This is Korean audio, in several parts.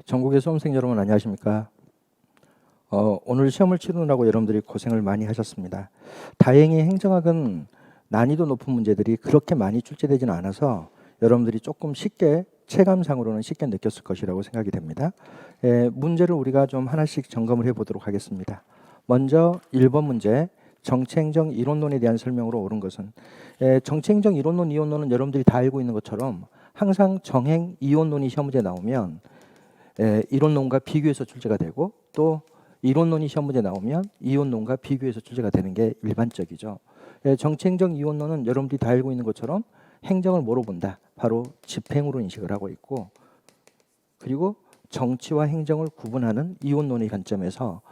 전국의 수험생 여러분 안녕하십니까? 오늘 시험을 치르느라고 여러분들이 고생을 많이 하셨습니다. 다행히 행정학은 난이도 높은 문제들이 그렇게 많이 출제되지는 않아서 여러분들이 조금 쉽게 체감상으로는 쉽게 느꼈을 것이라고 생각이 됩니다. 문제를 우리가 좀 하나씩 점검을 해보도록 하겠습니다. 먼저 1번 문제 정치행정 이론론에 대한 설명으로 옳은 것은 정치행정 이론론, 이론론은 여러분들이 다 알고 있는 것처럼 항상 정행 이론론이 시험 문제 나오면 이론론과 비교해서 출제가 되고 또 이론론이 시험 문제 나오면 이론론과 비교해서 출제가 되는 게 일반적이죠. 정치행정 이론론은 여러분들이 다 알고 있는 것처럼 행정을 뭐로 본다? 바로 집행으로 인식을 하고 있고 그리고 정치와 행정을 구분하는 이론론의 관점에서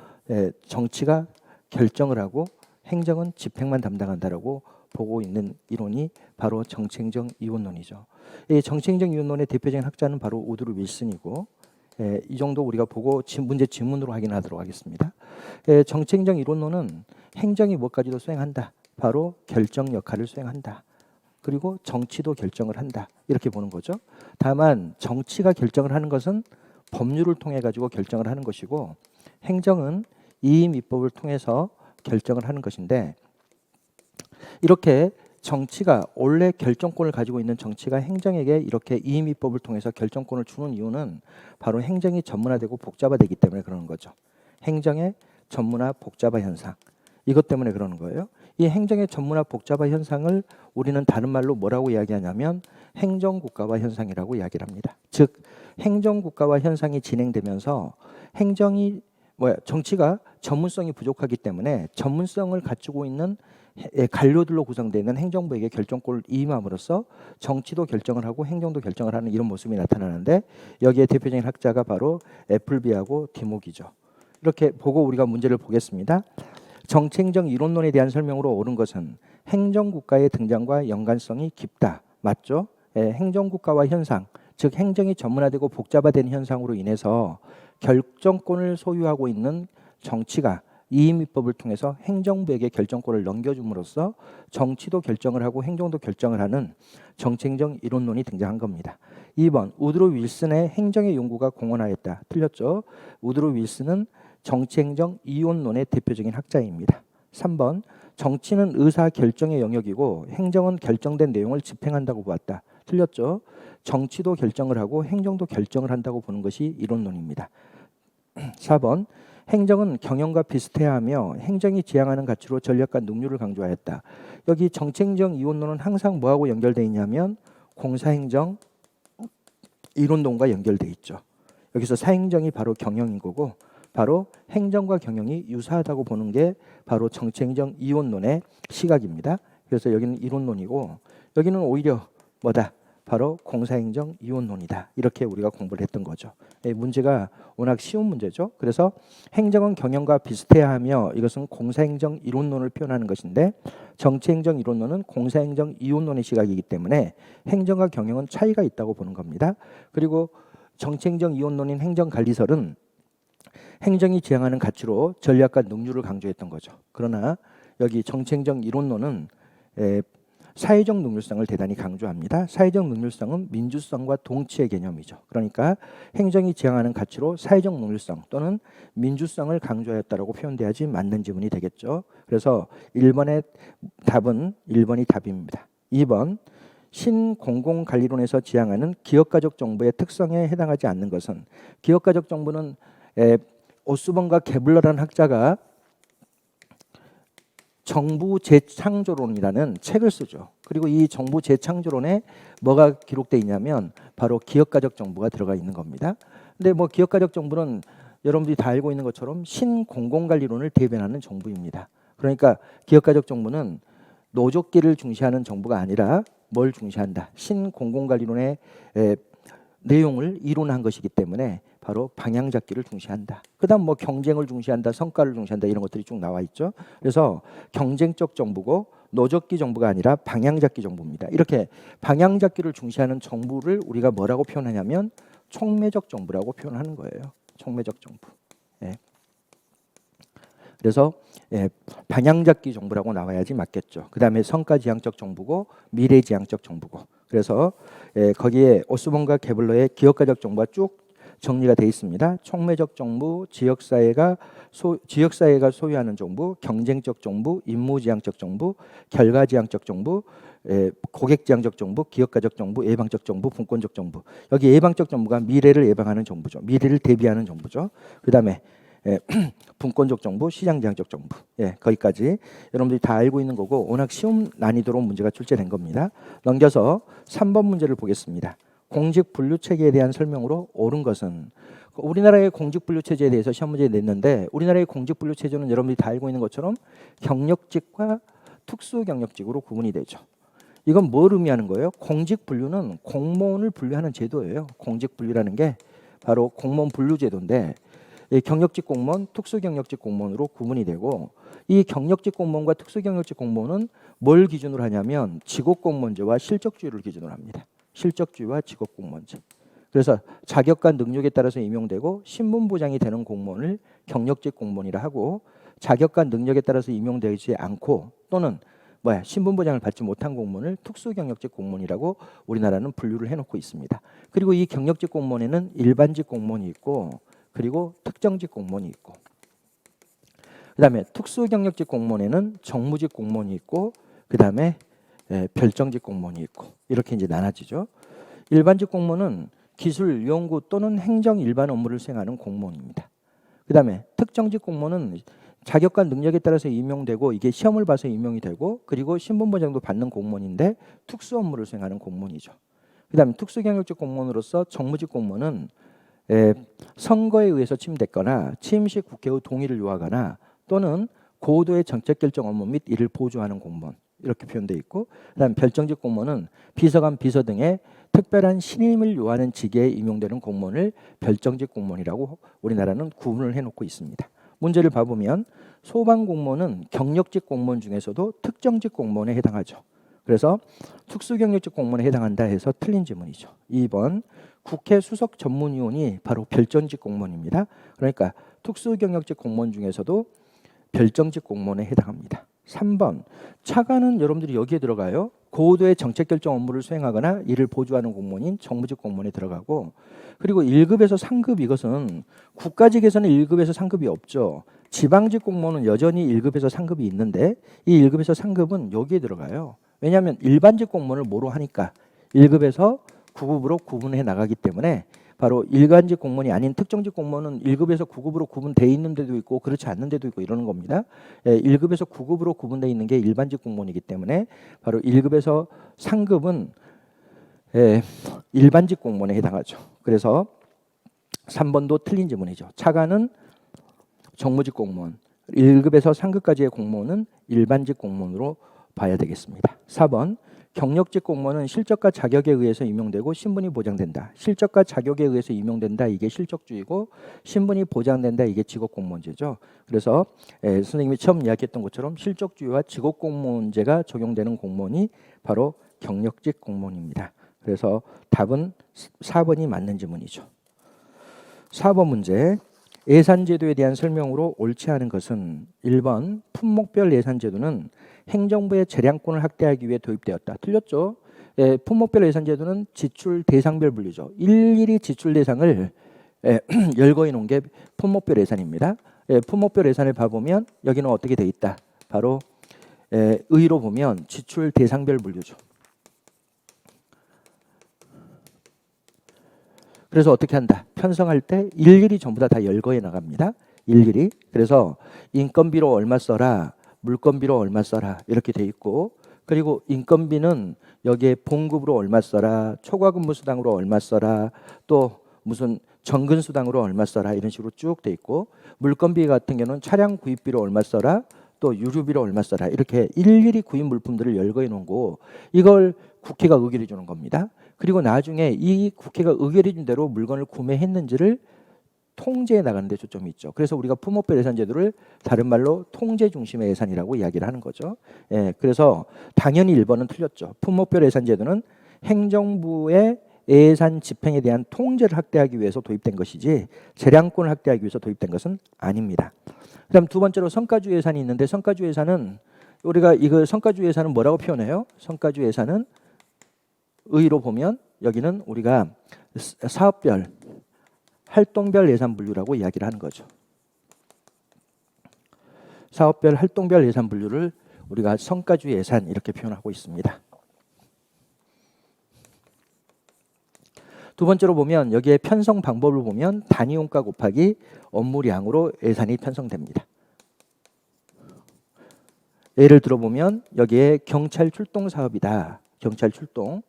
정치가 결정을 하고 행정은 집행만 담당한다라고 보고 있는 이론이 바로 정치행정 이론론이죠. 이 정치행정 이론론의 대표적인 학자는 바로 우드로 윌슨이고 이 정도 우리가 보고 문제 지문으로 확인하도록 하겠습니다. 정치행정 이론론은 행정이 뭐까지도 수행한다. 바로 결정 역할을 수행한다. 그리고 정치도 결정을 한다. 이렇게 보는 거죠. 다만 정치가 결정을 하는 것은 법률을 통해 가지고 결정을 하는 것이고 행정은 이임 입법을 통해서 결정을 하는 것인데 이렇게 정치가 원래 결정권을 가지고 있는 정치가 행정에게 이렇게 이임입법을 통해서 결정권을 주는 이유는 바로 행정이 전문화되고 복잡화되기 때문에 그러는 거죠. 행정의 전문화 복잡화 현상. 이것 때문에 그러는 거예요. 이 행정의 전문화 복잡화 현상을 우리는 다른 말로 뭐라고 이야기하냐면 행정국가화 현상이라고 이야기를 합니다. 즉 행정국가화 현상이 진행되면서 정치가 전문성이 부족하기 때문에 전문성을 갖추고 있는 관료들로 구성되는 행정부에게 결정권을 이임함으로써 정치도 결정을 하고 행정도 결정을 하는 이런 모습이 나타나는데 여기에 대표적인 학자가 바로 애플비하고 디목이죠. 이렇게 보고 우리가 문제를 보겠습니다. 정치행정 이론론에 대한 설명으로 옳은 것은 행정국가의 등장과 연관성이 깊다. 맞죠? 행정국가화 현상, 즉 행정이 전문화되고 복잡화된 현상으로 인해서 결정권을 소유하고 있는 정치가 이임입법을 통해서 행정부에게 결정권을 넘겨줌으로써 정치도 결정을 하고 행정도 결정을 하는 정치행정 이론론이 등장한 겁니다. 2번 우드로 윌슨의 행정의 연구가 공헌하였다. 틀렸죠? 우드로 윌슨은 정치행정 이론론의 대표적인 학자입니다. 3번 정치는 의사결정의 영역이고 행정은 결정된 내용을 집행한다고 보았다. 틀렸죠? 정치도 결정을 하고 행정도 결정을 한다고 보는 것이 이론론입니다. 4번 행정은 경영과 비슷해야 하며 행정이 지향하는 가치로 전략과 능률을 강조하였다. 여기 정치행정 이론론은 항상 뭐하고 연결되어 있냐면 공사행정 이론론과 연결되어 있죠. 여기서 사행정이 바로 경영인 거고 바로 행정과 경영이 유사하다고 보는 게 바로 정치행정 이론론의 시각입니다. 그래서 여기는 이론론이고 여기는 오히려 뭐다? 바로 공사행정 이론론이다. 이렇게 우리가 공부를 했던 거죠. 문제가 워낙 쉬운 문제죠. 그래서 행정은 경영과 비슷해야 하며 이것은 공사행정 이론론을 표현하는 것인데 정치행정 이론론은 공사행정 이론론의 시각이기 때문에 행정과 경영은 차이가 있다고 보는 겁니다. 그리고 정치행정 이론론인 행정관리설은 행정이 지향하는 가치로 전략과 능률을 강조했던 거죠. 그러나 여기 정치행정 이론론은 사회적 능률성을 대단히 강조합니다. 사회적 능률성은 민주성과 동치의 개념이죠. 그러니까 행정이 지향하는 가치로 사회적 능률성 또는 민주성을 강조하였다라고 표현돼야지 맞는 지문이 되겠죠. 그래서 1번의 답은 1번이 답입니다. 2번 신공공관리론에서 지향하는 기업가족 정부의 특성에 해당하지 않는 것은 기업가족 정부는 오스본과 게블러라는 학자가 정부 재창조론이라는 책을 쓰죠. 그리고 이 정부 재창조론에 뭐가 기록되어 있냐면 바로 기업가족 정부가 들어가 있는 겁니다. 근데 뭐 기업가족 정부는 여러분들이 다 알고 있는 것처럼 신공공관리론을 대변하는 정부입니다. 그러니까 기업가족 정부는 노조끼를 중시하는 정부가 아니라 뭘 중시한다? 신공공관리론의 내용을 이론한 것이기 때문에 바로 방향 잡기를 중시한다. 그다음 뭐 경쟁을 중시한다, 성과를 중시한다 이런 것들이 쭉 나와 있죠. 그래서 경쟁적 정부고 노적기 정부가 아니라 방향 잡기 정부입니다. 이렇게 방향 잡기를 중시하는 정부를 우리가 뭐라고 표현하냐면 촉매적 정부라고 표현하는 거예요. 촉매적 정부. 그래서 방향 잡기 정부라고 나와야지 맞겠죠. 그다음에 성과지향적 정부고 미래지향적 정부고. 그래서 거기에 오스본과 게블러의 기업가족 정부가 쭉 정리가 돼 있습니다. 촉매적 정부, 지역사회가 소유하는 정부, 경쟁적 정부, 임무지향적 정부, 결과지향적 정부, 고객지향적 정부, 기업가적 정부, 예방적 정부, 분권적 정부. 여기 예방적 정부가 미래를 예방하는 정부죠. 미래를 대비하는 정부죠. 그다음에 분권적 정부, 시장지향적 정부. 거기까지 여러분들이 다 알고 있는 거고 워낙 쉬운 난이도로 문제가 출제된 겁니다. 넘겨서 3번 문제를 보겠습니다. 공직 분류 체계에 대한 설명으로 옳은 것은 우리나라의 공직 분류 체제에 대해서 시험 문제 냈는데 우리나라의 공직 분류 체제는 여러분들이 다 알고 있는 것처럼 경력직과 특수 경력직으로 구분이 되죠. 이건 뭘 의미하는 거예요? 공직 분류는 공무원을 분류하는 제도예요. 공직 분류라는 게 바로 공무원 분류 제도인데 경력직 공무원, 특수 경력직 공무원으로 구분이 되고 이 경력직 공무원과 특수 경력직 공무원은 뭘 기준으로 하냐면 직업공무원제와 실적주의를 기준으로 합니다. 실적주의와 직업공무원제. 그래서 자격과 능력에 따라서 임용되고 신분 보장이 되는 공무원을 경력직 공무원이라 하고 자격과 능력에 따라서 임용되지 않고 또는 신분 보장을 받지 못한 공무원을 특수 경력직 공무원이라고 우리나라는 분류를 해놓고 있습니다. 그리고 이 경력직 공무원에는 일반직 공무원이 있고 그리고 특정직 공무원이 있고 그다음에 특수 경력직 공무원에는 정무직 공무원이 있고 그다음에 별정직 공무원이 있고 이렇게 이제 나눠지죠. 일반직 공무원은 기술, 연구 또는 행정 일반 업무를 수행하는 공무원입니다. 그다음에 특정직 공무원은 자격과 능력에 따라서 임용되고 이게 시험을 봐서 임용이 되고 그리고 신분 보장도 받는 공무원인데 특수 업무를 수행하는 공무원이죠. 그다음에 특수 경력직 공무원으로서 정무직 공무원은 선거에 의해서 취임됐거나 취임 시 국회의 동의를 요하거나 또는 고도의 정책 결정 업무 및 이를 보조하는 공무원 이렇게 표현되어 있고 그다음 별정직 공무원은 비서관, 비서 등의 특별한 신임을 요하는 직에 임용되는 공무원을 별정직 공무원이라고 우리나라는 구분을 해놓고 있습니다. 문제를 봐보면 소방 공무원은 경력직 공무원 중에서도 특정직 공무원에 해당하죠. 그래서 특수경력직 공무원에 해당한다 해서 틀린 지문이죠. 2번 국회 수석 전문위원이 바로 별정직 공무원입니다. 그러니까 특수경력직 공무원 중에서도 별정직 공무원에 해당합니다. 3번 차관은 여러분들이 여기에 들어가요. 고도의 정책 결정 업무를 수행하거나 이를 보조하는 공무원인 정무직 공무원에 들어가고 그리고 1급에서 상급 이것은 국가직에서는 1급에서 상급이 없죠. 지방직 공무원은 여전히 1급에서 상급이 있는데 이 1급에서 상급은 여기에 들어가요. 왜냐하면 일반직 공무원을 뭐로 하니까 1급에서 9급으로 구분해 나가기 때문에 바로 일반직 공무원이 아닌 특정직 공무원은 1급에서 9급으로 구분되어 있는 데도 있고 그렇지 않는 데도 있고 이러는 겁니다. 1급에서 9급으로 구분되어 있는 게 일반직 공무원이기 때문에 바로 1급에서 상급은 일반직 공무원에 해당하죠. 그래서 3번도 틀린 지문이죠. 차관은 정무직 공무원, 1급에서 상급까지의 공무원은 일반직 공무원으로 봐야 되겠습니다. 4번 경력직 공무원은 실적과 자격에 의해서 임용되고 신분이 보장된다. 실적과 자격에 의해서 임용된다. 이게 실적주의고 신분이 보장된다. 이게 직업공무원제죠. 그래서 선생님이 처음 이야기했던 것처럼 실적주의와 직업공무원제가 적용되는 공무원이 바로 경력직 공무원입니다. 그래서 답은 4번이 맞는 지문이죠. 4번 문제. 예산제도에 대한 설명으로 옳지 않은 것은 1번 품목별 예산제도는 행정부의 재량권을 확대하기 위해 도입되었다. 틀렸죠? 품목별 예산제도는 지출 대상별 분류죠. 일일이 지출 대상을 열거해 놓은 게 품목별 예산입니다. 품목별 예산을 봐보면 여기는 어떻게 돼 있다. 바로 의로 보면 지출 대상별 분류죠. 그래서 어떻게 한다? 편성할 때 일일이 전부 다 열거해 나갑니다. 일일이. 그래서 인건비로 얼마 써라, 물건비로 얼마 써라 이렇게 돼 있고 그리고 인건비는 여기에 봉급으로 얼마 써라, 초과근무 수당으로 얼마 써라, 또 무슨 정근 수당으로 얼마 써라 이런 식으로 쭉 돼 있고 물건비 같은 경우는 차량 구입비로 얼마 써라, 또 유류비로 얼마 써라 이렇게 일일이 구입 물품들을 열거해 놓은 거 이걸 국회가 의결해 주는 겁니다. 그리고 나중에 이 국회가 의결해 준 대로 물건을 구매했는지를 통제해 나가는 데 초점이 있죠. 그래서 우리가 품목별 예산 제도를 다른 말로 통제 중심의 예산이라고 이야기를 하는 거죠. 그래서 당연히 1번은 틀렸죠. 품목별 예산 제도는 행정부의 예산 집행에 대한 통제를 확대하기 위해서 도입된 것이지 재량권을 확대하기 위해서 도입된 것은 아닙니다. 그다음 두 번째로 성과주 예산이 있는데 성과주 예산은 우리가 이거 성과주 예산은 뭐라고 표현해요? 성과주 예산은 의로 보면 여기는 우리가 사업별 활동별 예산 분류라고 이야기를 하는 거죠. 사업별 활동별 예산 분류를 우리가 성과주 예산 이렇게 표현하고 있습니다. 두 번째로 보면 여기에 편성 방법을 보면 단위용가 곱하기 업무량으로 예산이 편성됩니다. 예를 들어보면 여기에 경찰 출동 사업이다. 경찰 출동.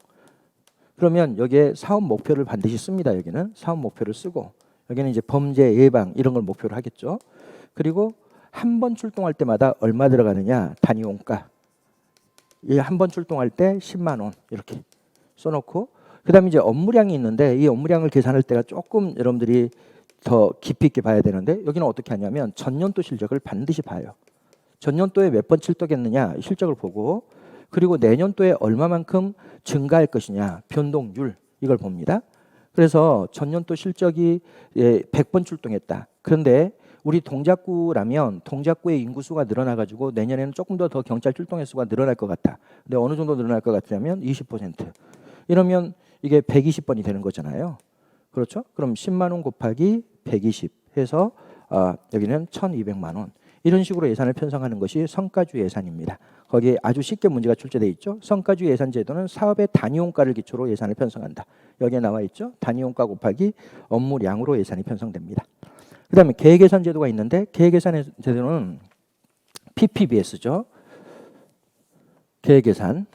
그러면 여기에 사업 목표를 반드시 씁니다. 여기는 사업 목표를 쓰고 여기는 이제 범죄 예방 이런 걸 목표로 하겠죠. 그리고 한 번 출동할 때마다 얼마 들어가느냐 단위용가. 이 한 번 출동할 때 10만 원 이렇게 써놓고 그다음에 이제 업무량이 있는데 이 업무량을 계산할 때가 조금 여러분들이 더 깊이 있게 봐야 되는데 여기는 어떻게 하냐면 전년도 실적을 반드시 봐요. 전년도에 몇 번 출동했느냐 실적을 보고 그리고 내년도에 얼마만큼 증가할 것이냐 변동률 이걸 봅니다. 그래서 전년도 실적이 100번 출동했다. 그런데 우리 동작구라면 동작구의 인구수가 늘어나가지고 내년에는 조금 더 경찰 출동 횟수가 늘어날 것 같아. 근데 어느 정도 늘어날 것 같으냐면 20%. 이러면 이게 120번이 되는 거잖아요. 그렇죠? 그럼 10만 원 곱하기 120 해서 여기는 1,200만 원. 이런 식으로 예산을 편성하는 것이 성과주 예산입니다. 거기에 아주 쉽게 문제가 출제되어 있죠. 성과주 예산 제도는 사업의 단위용가를 기초로 예산을 편성한다. 여기에 나와 있죠. 단위용가 곱하기 업무량으로 예산이 편성됩니다. 그 다음에 계획예산 제도가 있는데 계획예산 제도는 PPBS죠. 계획예산.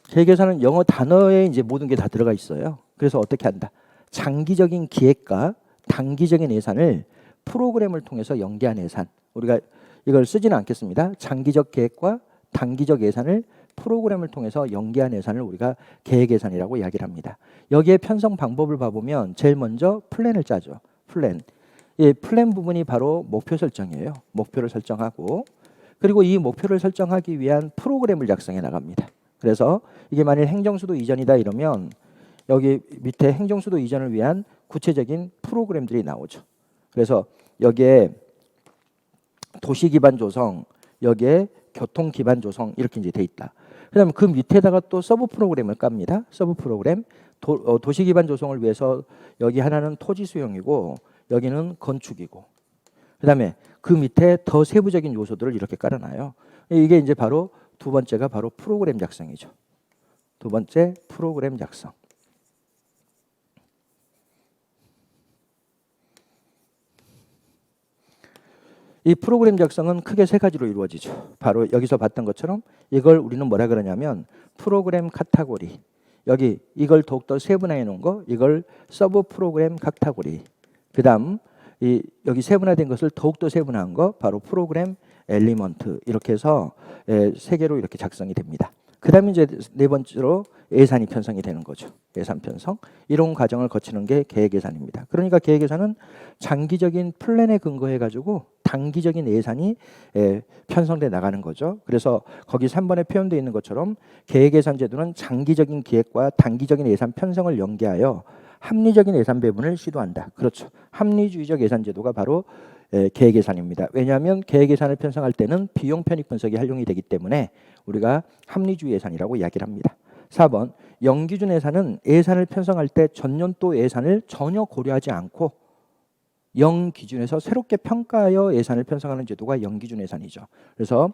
계획예산은 영어 단어에 이제 모든 게 다 들어가 있어요. 그래서 어떻게 한다? 장기적인 기획과 단기적인 예산을 프로그램을 통해서 연계한 예산. 우리가 이걸 쓰지는 않겠습니다. 장기적 계획과 단기적 예산을 프로그램을 통해서 연계한 예산을 우리가 계획예산이라고 이야기를 합니다. 여기에 편성 방법을 봐보면 제일 먼저 플랜을 짜죠. 플랜. 이 플랜 부분이 바로 목표 설정이에요. 목표를 설정하고 그리고 이 목표를 설정하기 위한 프로그램을 작성해 나갑니다. 그래서 이게 만일 행정수도 이전이다 이러면 여기 밑에 행정수도 이전을 위한 구체적인 프로그램들이 나오죠. 그래서 여기에 도시 기반 조성, 여기에 교통 기반 조성 이렇게 이제 돼 있다. 그다음에 그 밑에다가 또 서브 프로그램을 깝니다. 서브 프로그램 도시 기반 조성을 위해서 여기 하나는 토지 수용이고 여기는 건축이고 그다음에 그 밑에 더 세부적인 요소들을 이렇게 깔아놔요. 이게 이제 바로 두 번째가 바로 프로그램 작성이죠. 두 번째 프로그램 작성. 이 프로그램 작성은 크게 세 가지로 이루어지죠. 바로 여기서 봤던 것처럼 이걸 우리는 뭐라 그러냐면 프로그램 카테고리. 여기 이걸 더욱더 세분화해 놓은 거 이걸 서브 프로그램 카테고리. 그다음 여기 세분화된 것을 더욱더 세분화한 거 바로 프로그램 엘리먼트 이렇게 해서 세 개로 이렇게 작성이 됩니다. 그다음에 이제 네 번째로 예산이 편성이 되는 거죠. 예산 편성. 이런 과정을 거치는 게 계획예산입니다. 그러니까 계획예산은 장기적인 플랜에 근거해 가지고 단기적인 예산이 편성돼 나가는 거죠. 그래서 거기 3번에 표현되어 있는 것처럼 계획예산 제도는 장기적인 기획과 단기적인 예산 편성을 연계하여 합리적인 예산 배분을 시도한다. 그렇죠. 합리주의적 예산 제도가 바로 계획예산입니다. 왜냐하면 계획예산을 편성할 때는 비용 편익 분석이 활용이 되기 때문에 우리가 합리주의 예산이라고 이야기를 합니다. 4번 영기준 예산은 예산을 편성할 때 전년도 예산을 전혀 고려하지 않고 영기준에서 새롭게 평가하여 예산을 편성하는 제도가 영기준 예산이죠. 그래서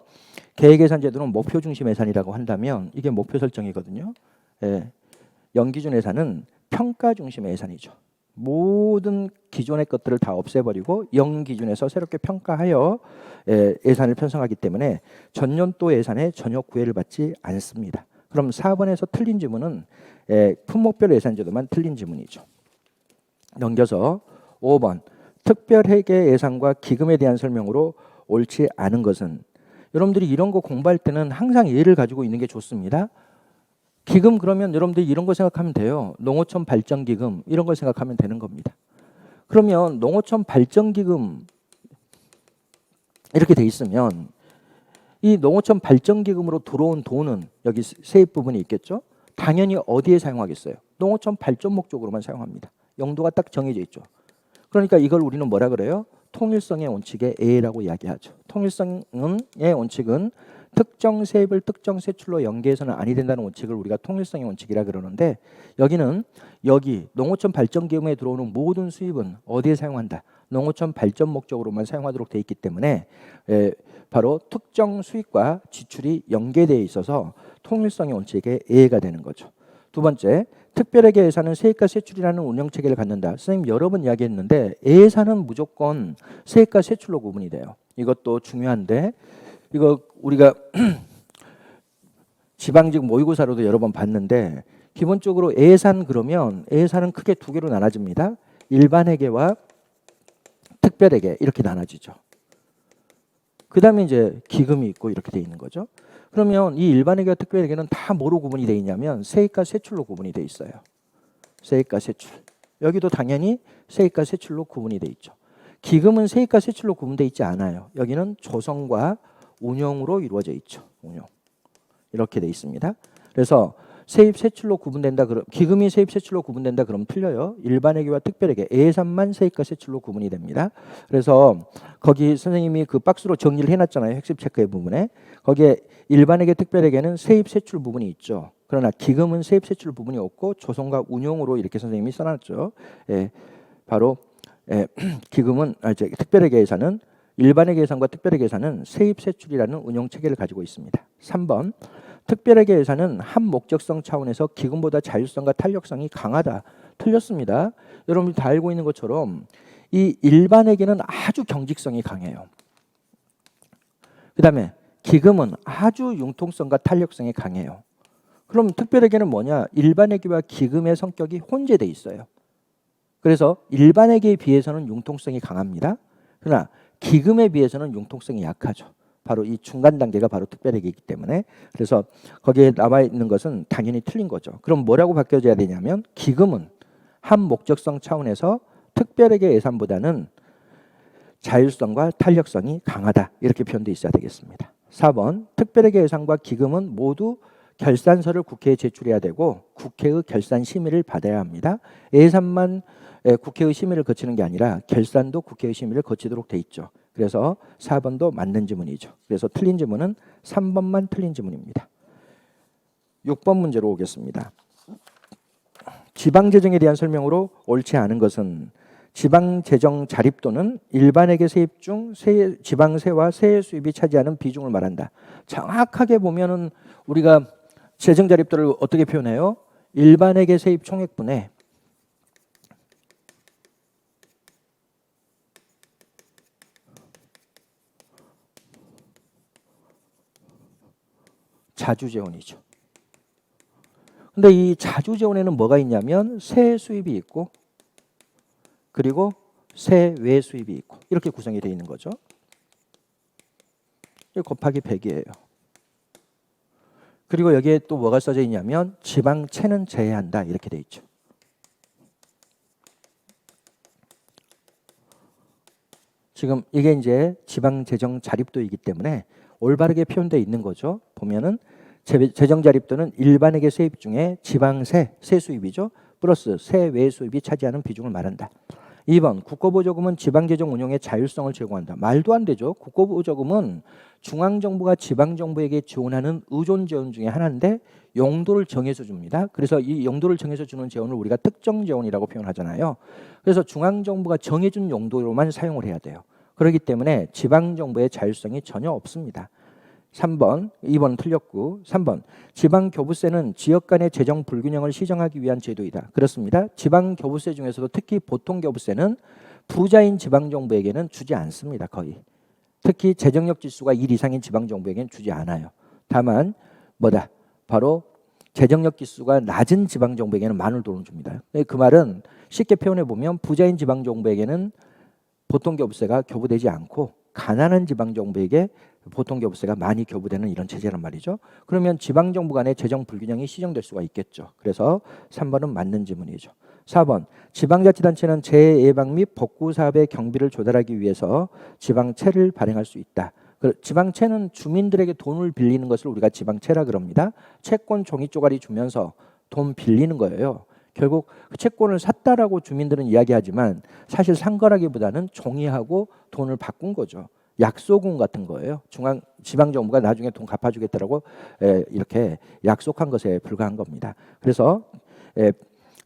계획예산 제도는 목표 중심 예산이라고 한다면 이게 목표 설정이거든요. 영기준 예산은 평가 중심의 예산이죠. 모든 기존의 것들을 다 없애버리고 영기준에서 새롭게 평가하여 예산을 편성하기 때문에 전년도 예산에 전혀 구애를 받지 않습니다. 그럼 4번에서 틀린 지문은 품목별 예산제도만 틀린 지문이죠. 넘겨서 5번 특별회계 예산과 기금에 대한 설명으로 옳지 않은 것은 여러분들이 이런 거 공부할 때는 항상 예를 가지고 있는 게 좋습니다. 기금 그러면 여러분들이 이런 거 생각하면 돼요. 농어촌 발전기금 이런 걸 생각하면 되는 겁니다. 그러면 농어촌 발전기금 이렇게 돼 있으면 이 농어촌 발전기금으로 들어온 돈은 여기 세입 부분이 있겠죠. 당연히 어디에 사용하겠어요? 농어촌 발전 목적으로만 사용합니다. 용도가 딱 정해져 있죠. 그러니까 이걸 우리는 뭐라 그래요? 통일성의 원칙의 A라고 이야기하죠. 통일성의 원칙은 특정 세입을 특정 세출로 연계해서는 아니 된다는 원칙을 우리가 통일성의 원칙이라 그러는데, 여기는 여기 농어촌 발전기금에 들어오는 모든 수입은 어디에 사용한다? 농어촌 발전 목적으로만 사용하도록 돼 있기 때문에 바로 특정 수입과 지출이 연계되어 있어서 통일성의 원칙에 예외가 되는 거죠. 두 번째, 특별하게 예산은 세입과 세출이라는 운영체계를 갖는다. 선생님 여러 번 이야기했는데 예산은 무조건 세입과 세출로 구분이 돼요. 이것도 중요한데, 이거 우리가 지방직 모의고사로도 여러 번 봤는데, 기본적으로 예산 그러면 예산은 크게 두 개로 나눠집니다. 일반회계와 특별회계 이렇게 나눠지죠. 그 다음에 이제 기금이 있고 이렇게 돼 있는 거죠. 그러면 이 일반회계와 특별회계는 다 뭐로 구분이 돼 있냐면 세입과 세출로 구분이 돼 있어요. 세입과 세출. 여기도 당연히 세입과 세출로 구분이 돼 있죠. 기금은 세입과 세출로 구분돼 있지 않아요. 여기는 조성과 운용으로 이루어져 있죠. 운용. 이렇게 돼 있습니다. 그래서 세입 세출로 구분된다. 기금이 세입 세출로 구분된다. 그럼 틀려요. 일반회계와 특별회계, 예산만 세입과 세출로 구분이 됩니다. 그래서 거기 선생님이 그 박스로 정리를 해놨잖아요. 핵심 체크의 부분에. 거기에 일반회계, 특별회계는 세입 세출 부분이 있죠. 그러나 기금은 세입 세출 부분이 없고 조성과 운용으로 이렇게 선생님이 써놨죠. 바로 기금은 특별회계 예산은 일반회계 예산과 특별회계 예산은 세입 세출이라는 운용 체계를 가지고 있습니다. 3번, 특별회계 예산은 한 목적성 차원에서 기금보다 자율성과 탄력성이 강하다. 틀렸습니다. 여러분이 다 알고 있는 것처럼 이 일반회계는 아주 경직성이 강해요. 그 다음에 기금은 아주 융통성과 탄력성이 강해요. 그럼 특별회계는 뭐냐? 일반회계와 기금의 성격이 혼재돼 있어요. 그래서 일반회계에 비해서는 융통성이 강합니다. 그러나 기금에 비해서는 융통성이 약하죠. 바로 이 중간 단계가 바로 특별회계이기 때문에. 그래서 거기에 나와 있는 것은 당연히 틀린 거죠. 그럼 뭐라고 바뀌어져야 되냐면 기금은 한 목적성 차원에서 특별회계 예산보다는 자율성과 탄력성이 강하다. 이렇게 표현되어 있어야 되겠습니다. 4번, 특별회계 예산과 기금은 모두 결산서를 국회에 제출해야 되고 국회의 결산 심의를 받아야 합니다. 예산만 국회의 심의를 거치는 게 아니라 결산도 국회의 심의를 거치도록 돼 있죠. 그래서 4번도 맞는 지문이죠. 그래서 틀린 지문은 3번만 틀린 지문입니다. 6번 문제로 오겠습니다. 지방재정에 대한 설명으로 옳지 않은 것은 지방재정 자립도는 일반회계 세입 중 지방세와 세액 수입이 차지하는 비중을 말한다. 정확하게 보면은 우리가 재정 자립도를 어떻게 표현해요? 일반회계 세입 총액분에 자주재원이죠. 근데 이 자주재원에는 뭐가 있냐면 세 수입이 있고 그리고 세외 수입이 있고 이렇게 구성이 되어 있는 거죠. 곱하기 100이에요. 그리고 여기에 또 뭐가 써져 있냐면 지방채는 제외한다 이렇게 되어 있죠. 지금 이게 이제 지방재정 자립도이기 때문에 올바르게 표현되어 있는 거죠. 보면은 재정 자립도는 일반회계 세입 중에 지방세, 세수입이죠. 플러스 세외 수입이 차지하는 비중을 말한다. 2번, 국고보조금은 지방재정 운용의 자율성을 제공한다. 말도 안 되죠. 국고보조금은 중앙정부가 지방정부에게 지원하는 의존재원 중에 하나인데 용도를 정해서 줍니다. 그래서 이 용도를 정해서 주는 재원을 우리가 특정재원이라고 표현하잖아요. 그래서 중앙정부가 정해준 용도로만 사용을 해야 돼요. 그렇기 때문에 지방정부의 자율성이 전혀 없습니다. 3번, 2번은 틀렸고 3번, 지방교부세는 지역 간의 재정 불균형을 시정하기 위한 제도이다. 그렇습니다. 지방교부세 중에서도 특히 보통교부세는 부자인 지방정부에게는 주지 않습니다. 거의. 특히 재정력 지수가 1 이상인 지방정부에게는 주지 않아요. 다만 뭐다? 바로 재정력 지수가 낮은 지방정부에게는 많은 돈을 줍니다. 그 말은 쉽게 표현해 보면 부자인 지방정부에게는 보통교부세가 교부되지 않고 가난한 지방정부에게 보통교부세가 많이 교부되는 이런 체제란 말이죠. 그러면 지방정부 간의 재정 불균형이 시정될 수가 있겠죠. 그래서 3번은 맞는 지문이죠. 4번, 지방자치단체는 재해 예방 및 복구 사업의 경비를 조달하기 위해서 지방채를 발행할 수 있다. 지방채는 주민들에게 돈을 빌리는 것을 우리가 지방채라 그럽니다. 채권 종이 쪼가리 주면서 돈 빌리는 거예요. 결국 그 채권을 샀다라고 주민들은 이야기하지만 사실 산 거라기보다는 종이하고 돈을 바꾼 거죠. 약속은 같은 거예요. 지방정부가 나중에 돈 갚아주겠다라고 이렇게 약속한 것에 불과한 겁니다. 그래서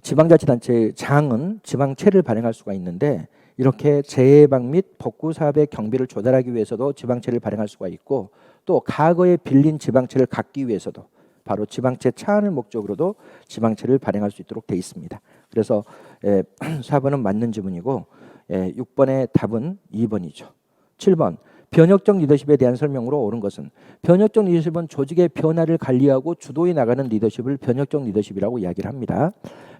지방자치단체의 장은 지방채를 발행할 수가 있는데 이렇게 재해방 및 복구 사업의 경비를 조달하기 위해서도 지방채를 발행할 수가 있고 또 과거에 빌린 지방채를 갚기 위해서도 바로 지방채 차안을 목적으로도 지방채를 발행할 수 있도록 돼 있습니다. 그래서 4번은 맞는 지문이고 6번의 답은 2번이죠. 7번 변혁적 리더십에 대한 설명으로 옳은 것은 변혁적 리더십은 조직의 변화를 관리하고 주도해 나가는 리더십을 변혁적 리더십이라고 이야기를 합니다.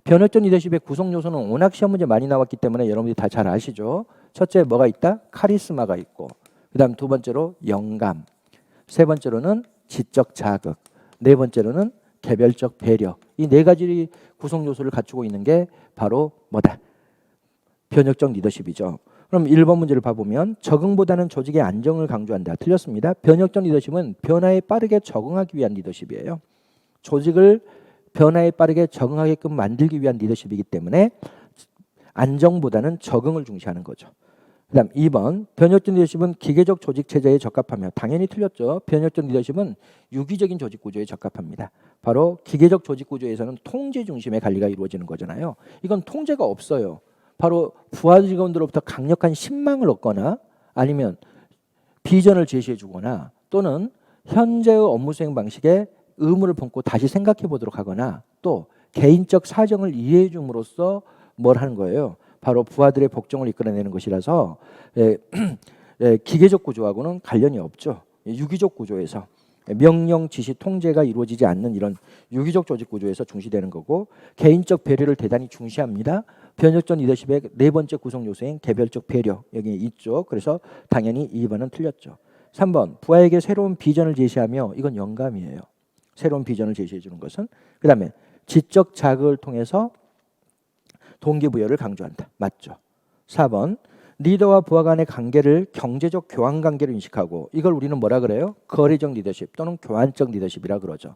변혁적 리더십의 구성 요소는 워낙 시험 문제 많이 나왔기 때문에 여러분들이 다 잘 아시죠. 첫째 뭐가 있다? 카리스마가 있고 그다음 두 번째로 영감, 세 번째로는 지적 자극, 네 번째로는 개별적 배려. 이 네 가지 구성 요소를 갖추고 있는 게 바로 뭐다? 변혁적 리더십이죠. 그럼 1번 문제를 봐보면 적응보다는 조직의 안정을 강조한다. 틀렸습니다. 변혁적 리더십은 변화에 빠르게 적응하기 위한 리더십이에요. 조직을 변화에 빠르게 적응하게끔 만들기 위한 리더십이기 때문에 안정보다는 적응을 중시하는 거죠. 그 다음 2번 변혁적 리더십은 기계적 조직 체제에 적합하며 당연히 틀렸죠. 변혁적 리더십은 유기적인 조직 구조에 적합합니다. 바로 기계적 조직 구조에서는 통제 중심의 관리가 이루어지는 거잖아요. 이건 통제가 없어요. 바로 부하 직원들로부터 강력한 신망을 얻거나 아니면 비전을 제시해 주거나 또는 현재의 업무 수행 방식에 의무를 품고 다시 생각해 보도록 하거나 또 개인적 사정을 이해해 줌으로써 뭘 하는 거예요. 바로 부하들의 복종을 이끌어내는 것이라서 기계적 구조하고는 관련이 없죠. 유기적 구조에서 명령, 지시, 통제가 이루어지지 않는 이런 유기적 조직 구조에서 중시되는 거고 개인적 배려를 대단히 중시합니다. 변혁적 리더십의 네 번째 구성 요소인 개별적 배려 여기 있죠. 그래서 당연히 2번은 틀렸죠. 3번 부하에게 새로운 비전을 제시하며 이건 영감이에요. 새로운 비전을 제시해 주는 것은 그 다음에 지적 자극을 통해서 동기부여를 강조한다. 맞죠. 4번 리더와 부하 간의 관계를 경제적 교환 관계로 인식하고 이걸 우리는 뭐라 그래요? 거래적 리더십 또는 교환적 리더십이라 그러죠.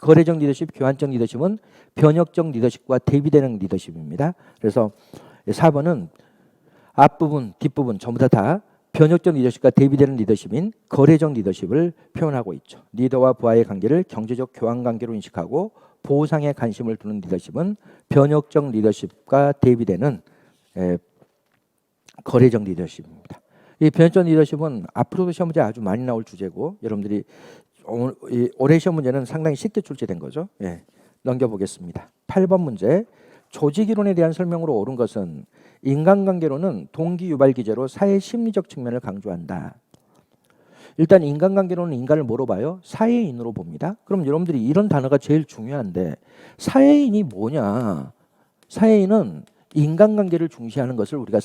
거래적 리더십, 교환적 리더십은 변혁적 리더십과 대비되는 리더십입니다. 그래서 4번은 앞부분, 뒷부분 전부 다 변혁적 리더십과 대비되는 리더십인 거래적 리더십을 표현하고 있죠. 리더와 부하의 관계를 경제적 교환 관계로 인식하고 보상에 관심을 두는 리더십은 변혁적 리더십과 대비되는 거래적 리더십입니다. 이 변혁적 리더십은 앞으로도 시험 문제 아주 많이 나올 주제고 여러분들이 올해 시험 문제는 상당히 쉽게 출제된 거죠. 넘겨보겠습니다. 8번 문제 조직이론에 대한 설명으로 옳은 것은 인간관계론은 동기유발 기제로 사회 심리적 측면을 강조한다. 일단 인간관계론은 인간을 뭐로 봐요? 사회인으로 봅니다. 그럼 여러분들이 이런 단어가 제일 중요한데 사회인이 뭐냐? 사회인은 인간관계를 중시하는 것을 우리가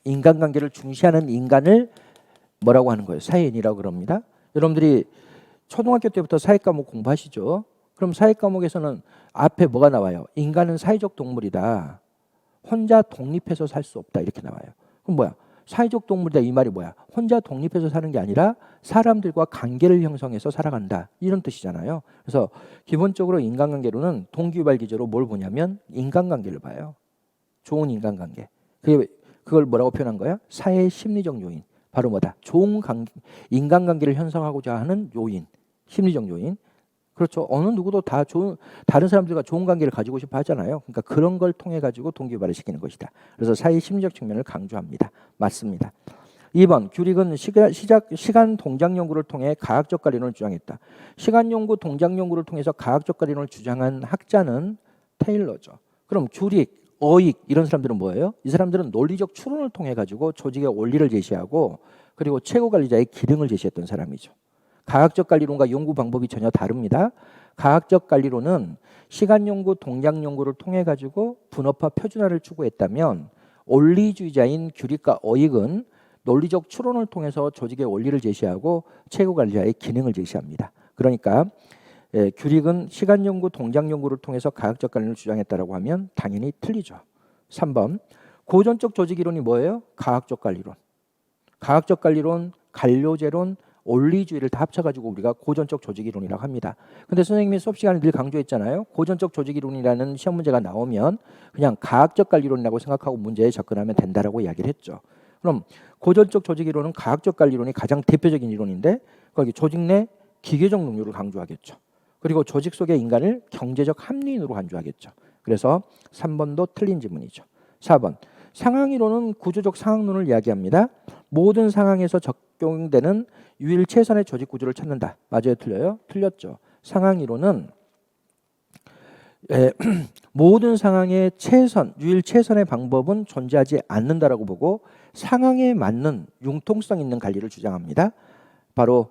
인간관계를 중시하는 인간을 뭐라고 하는 거예요? 사회인이라고 그럽니다. 여러분들이 초등학교 때부터 사회 과목 공부하시죠? 그럼 사회 과목에서는 앞에 뭐가 나와요? 인간은 사회적 동물이다. 혼자 독립해서 살 수 없다. 이렇게 나와요. 그럼 뭐야? 사회적 동물이다 이 말이 뭐야? 혼자 독립해서 사는 게 아니라 사람들과 관계를 형성해서 살아간다. 이런 뜻이잖아요. 그래서 기본적으로 인간관계로는 동기유발 기제로 뭘 보냐면 인간관계를 봐요. 좋은 인간관계. 그걸 뭐라고 표현한 거야? 사회 심리적 요인. 바로 뭐다? 좋은 인간관계를 형성하고자 하는 요인. 심리적 요인. 그렇죠. 어느 누구도 다 다른 사람들과 좋은 관계를 가지고 싶어 하잖아요. 그러니까 그런 걸 통해 가지고 동기유발을 시키는 것이다. 그래서 사회 심리적 측면을 강조합니다. 맞습니다. 2번 규릭은 시간 동작 연구를 통해 가학적 관리론을 주장했다. 시간 연구 동작 연구를 통해서 가학적 관리론을 주장한 학자는 테일러죠. 그럼 규릭, 어익 이런 사람들은 뭐예요? 이 사람들은 논리적 추론을 통해 가지고 조직의 원리를 제시하고 그리고 최고 관리자의 기능을 제시했던 사람이죠. 가학적 관리론과 연구 방법이 전혀 다릅니다. 가학적 관리론은 시간 연구, 동작 연구를 통해 가지고 분업화, 표준화를 추구했다면 원리주의자인 규릭과 어익은 논리적 추론을 통해서 조직의 원리를 제시하고 최고 관리자의 기능을 제시합니다. 그러니까 규릭은 시간 연구, 동작 연구를 통해서 가학적 관리를 주장했다라고 하면 당연히 틀리죠. 3번 고전적 조직이론이 뭐예요? 가학적 관리론. 가학적 관리론, 관료제론, 원리주의를 다 합쳐가지고 우리가 고전적 조직이론이라고 합니다. 근데 선생님이 수업 시간에 늘 강조했잖아요. 고전적 조직이론이라는 시험 문제가 나오면 그냥 가학적 관리론이라고 생각하고 문제에 접근하면 된다라고 이야기를 했죠. 그럼 고전적 조직 이론은 가학적 관리 이론이 가장 대표적인 이론인데 거기 조직 내 기계적 능률을 강조하겠죠. 그리고 조직 속의 인간을 경제적 합리인으로 간주하겠죠. 그래서 3번도 틀린 지문이죠. 4번 상황 이론은 구조적 상황론을 이야기합니다. 모든 상황에서 적용되는 유일 최선의 조직 구조를 찾는다. 맞아요, 틀려요? 틀렸죠. 상황 이론은 모든 상황의 유일 최선의 방법은 존재하지 않는다라고 보고 상황에 맞는 융통성 있는 관리를 주장합니다. 바로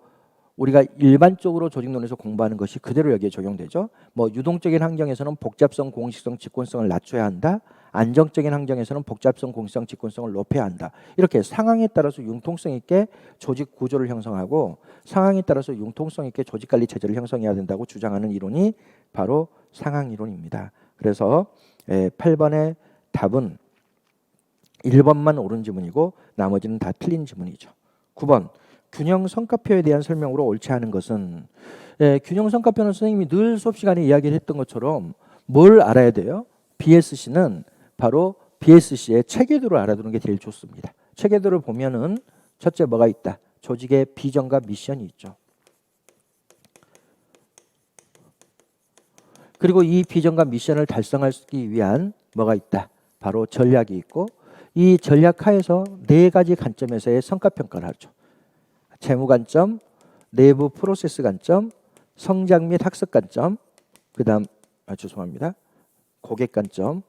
우리가 일반적으로 조직론에서 공부하는 것이 그대로 여기에 적용되죠. 뭐 유동적인 환경에서는 복잡성, 공식성, 직권성을 낮춰야 한다. 안정적인 환경에서는 복잡성, 공식성, 직권성을 높여야 한다. 이렇게 상황에 따라서 융통성 있게 조직 구조를 형성하고 상황에 따라서 융통성 있게 조직 관리 체제를 형성해야 된다고 주장하는 이론이 바로 상황 이론입니다. 그래서 8번의 답은 1번만 옳은 지문이고 나머지는 다 틀린 지문이죠. 9번 균형 성과표에 대한 설명으로 옳지 않은 것은 균형 성과표는 선생님이 늘 수업 시간에 이야기를 했던 것처럼 뭘 알아야 돼요? BSC는 바로 BSC의 체계도를 알아두는 게 제일 좋습니다. 체계도를 보면은 첫째 뭐가 있다? 조직의 비전과 미션이 있죠. 그리고 이 비전과 미션을 달성하기 위한 뭐가 있다? 바로 전략이 있고 이 전략 하에서 4가지 관점에서의 성과평가를 하죠. 재무 관점, 내부 프로세스 관점, 성장 및 학습 관점, 그다음 죄송합니다. 고객 관점,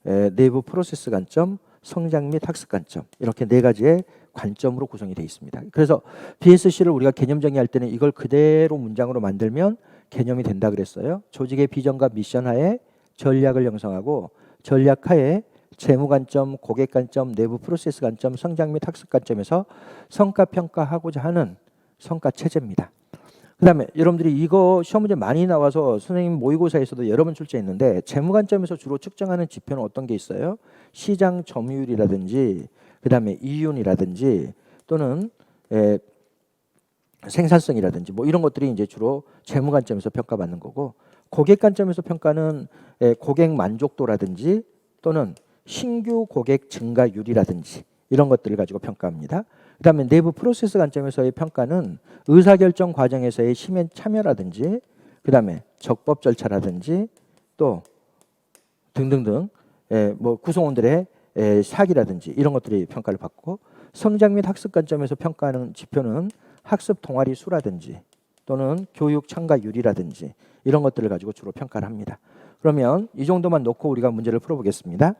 내부 프로세스 관점, 성장 및 학습 관점 이렇게 4가지의 관점으로 구성이 되어 있습니다. 그래서 BSC를 우리가 개념 정의할 때는 이걸 그대로 문장으로 만들면 개념이 된다 그랬어요. 조직의 비전과 미션 하에 전략을 형성하고 전략 하에 재무 관점, 고객 관점, 내부 프로세스 관점, 성장 및 학습 관점에서 성과 평가하고자 하는 성과 체제입니다. 그다음에 여러분들이 이거 시험 문제 많이 나와서 선생님 모의고사에서도 여러 번 출제했는데 재무 관점에서 주로 측정하는 지표는 어떤 게 있어요? 시장 점유율이라든지 그다음에 이윤이라든지 또는 생산성이라든지 뭐 이런 것들이 이제 주로 재무 관점에서 평가받는 거고 고객 관점에서 평가는 고객 만족도라든지 또는 신규 고객 증가율이라든지 이런 것들을 가지고 평가합니다. 그다음에 내부 프로세스 관점에서의 평가는 의사결정 과정에서의 시민 참여라든지 그다음에 적법 절차라든지 또 등등등 뭐 구성원들의 사기라든지 이런 것들이 평가를 받고 성장 및 학습 관점에서 평가하는 지표는 학습 동아리 수라든지 또는 교육 참가율이라든지 이런 것들을 가지고 주로 평가를 합니다. 그러면 이 정도만 놓고 우리가 문제를 풀어보겠습니다.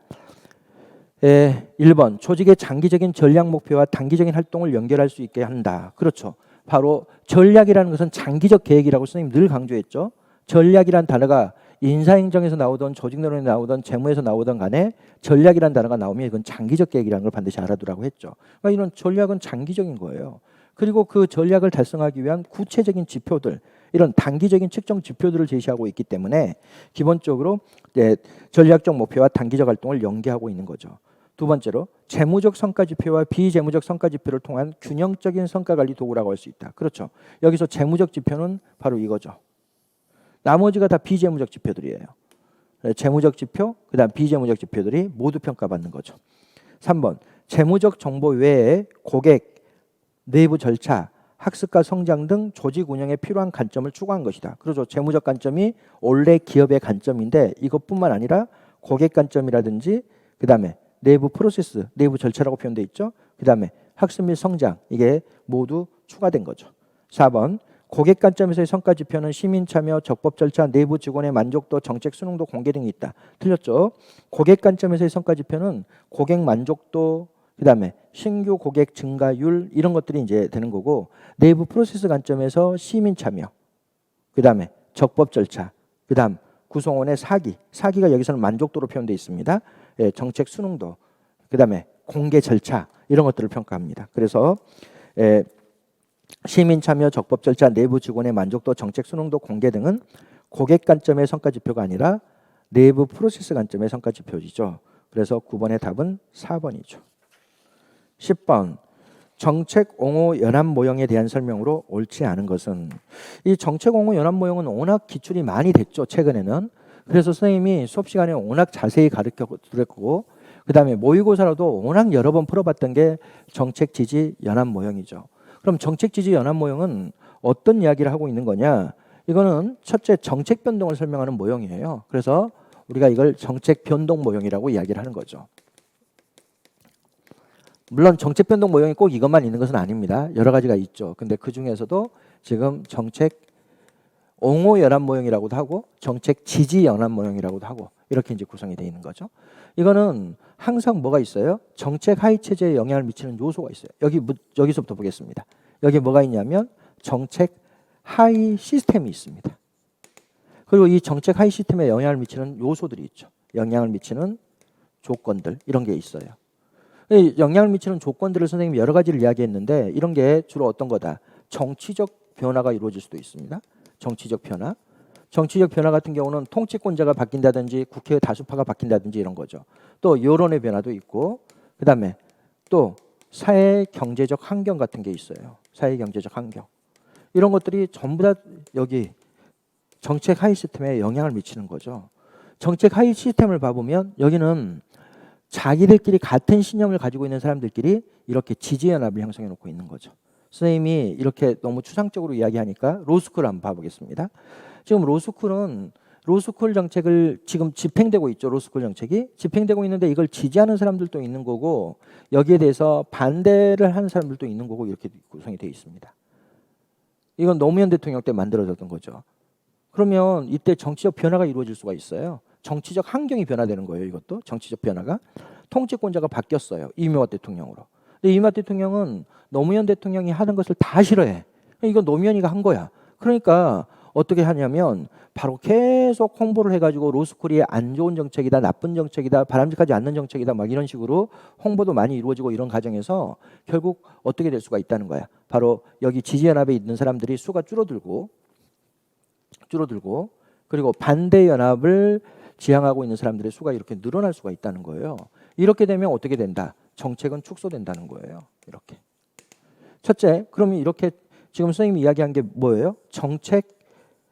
1번 조직의 장기적인 전략 목표와 단기적인 활동을 연결할 수 있게 한다. 그렇죠. 바로 전략이라는 것은 장기적 계획이라고 선생님 늘 강조했죠. 전략이란 단어가 인사행정에서 나오던 조직론에 나오던 재무에서 나오던 간에 전략이란 단어가 나오면 이건 장기적 계획이라는 걸 반드시 알아두라고 했죠. 그러니까 이런 전략은 장기적인 거예요. 그리고 그 전략을 달성하기 위한 구체적인 지표들 이런 단기적인 측정 지표들을 제시하고 있기 때문에 기본적으로 전략적 목표와 단기적 활동을 연계하고 있는 거죠. 두 번째로 재무적 성과 지표와 비재무적 성과 지표를 통한 균형적인 성과 관리 도구라고 할 수 있다. 그렇죠. 여기서 재무적 지표는 바로 이거죠. 나머지가 다 비재무적 지표들이에요. 재무적 지표, 그다음 비재무적 지표들이 모두 평가받는 거죠. 3번 재무적 정보 외에 고객, 내부 절차, 학습과 성장 등 조직 운영에 필요한 관점을 추구한 것이다. 그렇죠. 재무적 관점이 원래 기업의 관점인데 이것뿐만 아니라 고객 관점이라든지 그다음에 내부 프로세스, 내부 절차라고 표현되어 있죠. 그다음에 학습 및 성장 이게 모두 추가된 거죠. 4번 고객 관점에서의 성과 지표는 시민 참여, 적법 절차, 내부 직원의 만족도, 정책 수능도 공개 등이 있다. 틀렸죠. 고객 관점에서의 성과 지표는 고객 만족도, 그다음에 신규 고객 증가율 이런 것들이 이제 되는 거고 내부 프로세스 관점에서 시민 참여, 그다음에 적법 절차, 그다음 구성원의 사기가 여기서는 만족도로 표현되어 있습니다. 정책 수능도, 그다음에 공개 절차 이런 것들을 평가합니다. 그래서 시민 참여, 적법 절차, 내부 직원의 만족도, 정책 수능도 공개 등은 고객 관점의 성과 지표가 아니라 내부 프로세스 관점의 성과 지표이죠. 그래서 9번의 답은 4번이죠. 10번 정책 옹호 연합 모형에 대한 설명으로 옳지 않은 것은 이 정책 옹호 연합 모형은 워낙 기출이 많이 됐죠. 최근에는. 그래서 선생님이 수업 시간에 워낙 자세히 가르쳐 드렸고 그다음에 모의고사로도 워낙 여러 번 풀어봤던 게 정책 지지 연합 모형이죠. 그럼 정책 지지 연합 모형은 어떤 이야기를 하고 있는 거냐? 이거는 첫째 정책 변동을 설명하는 모형이에요. 그래서 우리가 이걸 정책 변동 모형이라고 이야기를 하는 거죠. 물론 정책 변동 모형이 꼭 이것만 있는 것은 아닙니다. 여러 가지가 있죠. 근데 그 중에서도 지금 정책 옹호 연합 모형이라고도 하고 정책 지지 연합 모형이라고도 하고 이렇게 이제 구성이 되어 있는 거죠. 이거는 항상 뭐가 있어요? 정책 하위 체제에 영향을 미치는 요소가 있어요. 여기서부터 보겠습니다. 여기 뭐가 있냐면 정책 하위 시스템이 있습니다. 그리고 이 정책 하위 시스템에 영향을 미치는 요소들이 있죠. 영향을 미치는 조건들 이런 게 있어요. 영향을 미치는 조건들을 선생님이 여러 가지를 이야기했는데 이런 게 주로 어떤 거다? 정치적 변화가 이루어질 수도 있습니다. 정치적 변화. 정치적 변화 같은 경우는 통치권자가 바뀐다든지 국회의 다수파가 바뀐다든지 이런 거죠. 또 여론의 변화도 있고 그다음에 또 사회 경제적 환경 같은 게 있어요. 사회 경제적 환경. 이런 것들이 전부 다 여기 정책 하위 시스템에 영향을 미치는 거죠. 정책 하위 시스템을 봐보면 여기는 자기들끼리 같은 신념을 가지고 있는 사람들끼리 이렇게 지지연합을 형성해 놓고 있는 거죠. 선생님이 이렇게 너무 추상적으로 이야기하니까 로스쿨 한번 봐보겠습니다. 지금 로스쿨 정책을 지금 집행되고 있죠. 로스쿨 정책이 집행되고 있는데 이걸 지지하는 사람들도 있는 거고 여기에 대해서 반대를 하는 사람들도 있는 거고 이렇게 구성이 되어 있습니다. 이건 노무현 대통령 때 만들어졌던 거죠. 그러면 이때 정치적 변화가 이루어질 수가 있어요. 정치적 환경이 변화되는 거예요. 이것도 정치적 변화가. 통치권자가 바뀌었어요. 이명박 대통령으로. 근데 이명박 대통령은 노무현 대통령이 하는 것을 다 싫어해. 이건 노무현이가 한 거야. 그러니까 어떻게 하냐면 바로 계속 홍보를 해가지고 로스쿨이 안 좋은 정책이다, 나쁜 정책이다, 바람직하지 않는 정책이다 막 이런 식으로 홍보도 많이 이루어지고 이런 과정에서 결국 어떻게 될 수가 있다는 거야. 바로 여기 지지연합에 있는 사람들이 수가 줄어들고 그리고 반대연합을 지향하고 있는 사람들의 수가 이렇게 늘어날 수가 있다는 거예요. 이렇게 되면 어떻게 된다? 정책은 축소된다는 거예요. 이렇게. 첫째, 그러면 이렇게 지금 선생님이 이야기한 게 뭐예요? 정책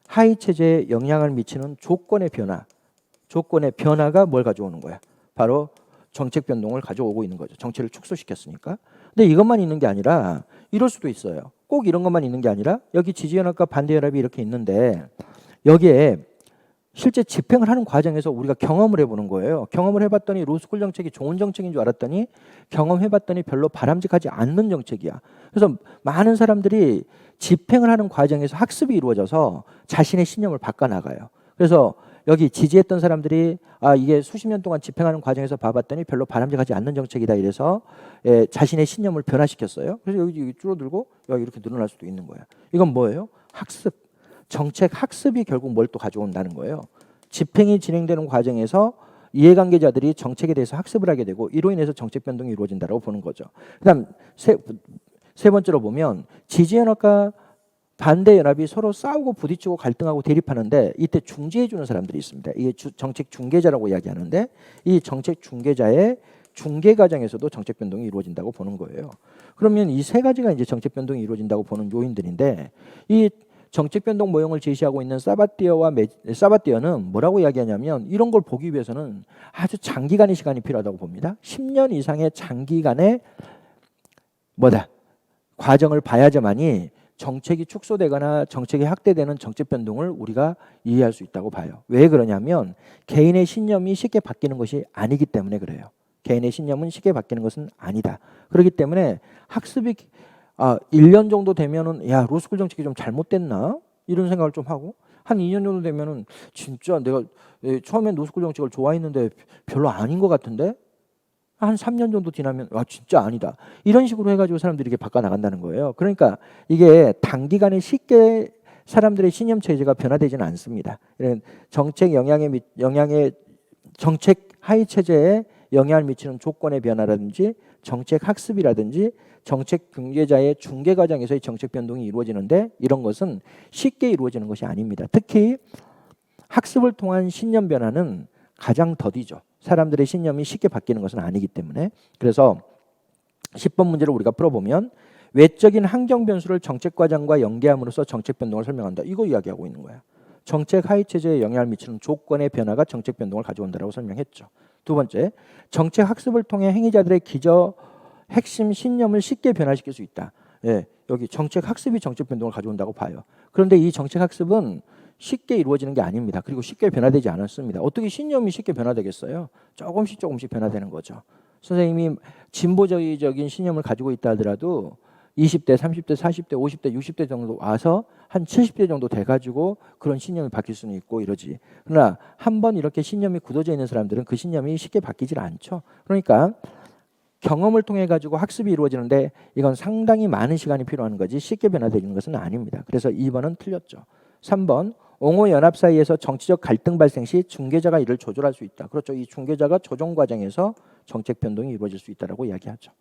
하위 체제에 영향을 미치는 조건의 변화가 뭘 가져오는 거야? 바로 정책 변동을 가져오고 있는 거죠. 정책을 축소시켰으니까. 근데 이것만 있는 게 아니라 이럴 수도 있어요. 꼭 이런 것만 있는 게 아니라 여기 지지연합과 반대연합이 이렇게 있는데 여기에 실제 집행을 하는 과정에서 우리가 경험을 해보는 거예요. 경험을 해봤더니 로스쿨 정책이 좋은 정책인 줄 알았더니 경험해봤더니 별로 바람직하지 않는 정책이야. 그래서 많은 사람들이 집행을 하는 과정에서 학습이 이루어져서 자신의 신념을 바꿔나가요. 그래서 여기 지지했던 사람들이 이게 수십 년 동안 집행하는 과정에서 봐봤더니 별로 바람직하지 않는 정책이다 이래서 자신의 신념을 변화시켰어요. 그래서 여기 줄어들고 여기 이렇게 늘어날 수도 있는 거예요. 이건 뭐예요? 학습. 정책 학습이 결국 뭘 또 가져온다는 거예요. 집행이 진행되는 과정에서 이해관계자들이 정책에 대해서 학습을 하게 되고 이로 인해서 정책 변동이 이루어진다고 보는 거죠. 그다음 세 번째로 보면 지지연합과 반대연합이 서로 싸우고 부딪히고 갈등하고 대립하는데 이때 중재해 주는 사람들이 있습니다. 이게 정책 중개자라고 이야기하는데 이 정책 중개자의 중개 과정에서도 정책 변동이 이루어진다고 보는 거예요. 그러면 이 세 가지가 이제 정책 변동이 이루어진다고 보는 요인들인데 이 정책 변동 모형을 제시하고 있는 사바띠어는 뭐라고 이야기하냐면 이런 걸 보기 위해서는 아주 장기간의 시간이 필요하다고 봅니다. 10년 이상의 장기간의 과정을 봐야지만이 정책이 축소되거나 정책이 확대되는 정책 변동을 우리가 이해할 수 있다고 봐요. 왜 그러냐면 개인의 신념이 쉽게 바뀌는 것이 아니기 때문에 그래요. 개인의 신념은 쉽게 바뀌는 것은 아니다. 그렇기 때문에 학습이 1년 정도 되면은 로스쿨 정책이 좀 잘못됐나? 이런 생각을 좀 하고 한 2년 정도 되면은 진짜 내가 처음엔 로스쿨 정책을 좋아했는데 별로 아닌 것 같은데 한 3년 정도 지나면 진짜 아니다. 이런 식으로 해가지고 사람들이 이렇게 바꿔나간다는 거예요. 그러니까 이게 단기간에 쉽게 사람들의 신념 체제가 변화되지는 않습니다. 이런 정책 정책 하위 체제에 영향을 미치는 조건의 변화라든지 정책 학습이라든지 정책 중개자의 중개 과정에서의 정책 변동이 이루어지는데 이런 것은 쉽게 이루어지는 것이 아닙니다. 특히 학습을 통한 신념 변화는 가장 더디죠. 사람들의 신념이 쉽게 바뀌는 것은 아니기 때문에. 그래서 10번 문제를 우리가 풀어보면 외적인 환경 변수를 정책 과정과 연계함으로써 정책 변동을 설명한다. 이거 이야기하고 있는 거야. 정책 하위 체제에 영향을 미치는 조건의 변화가 정책 변동을 가져온다라고 설명했죠. 두 번째, 정책 학습을 통해 행위자들의 기저 핵심 신념을 쉽게 변화시킬 수 있다. 예, 여기 정책 학습이 정책 변동을 가져온다고 봐요. 그런데 이 정책 학습은 쉽게 이루어지는 게 아닙니다. 그리고 쉽게 변화되지 않았습니다. 어떻게 신념이 쉽게 변화되겠어요? 조금씩 변화되는 거죠. 선생님이 진보주의적인 신념을 가지고 있다 하더라도 20대, 30대, 40대, 50대, 60대 정도 와서 한 70대 정도 돼가지고 그런 신념이 바뀔 수는 있고 이러지. 그러나 한번 이렇게 신념이 굳어져 있는 사람들은 그 신념이 쉽게 바뀌질 않죠. 그러니까 경험을 통해 가지고 학습이 이루어지는데 이건 상당히 많은 시간이 필요한 거지 쉽게 변화되는 것은 아닙니다. 그래서 2번은 틀렸죠. 3번, 옹호 연합 사이에서 정치적 갈등 발생 시 중개자가 이를 조절할 수 있다. 그렇죠. 이 중개자가 조정 과정에서 정책 변동이 이루어질 수 있다라고 이야기하죠.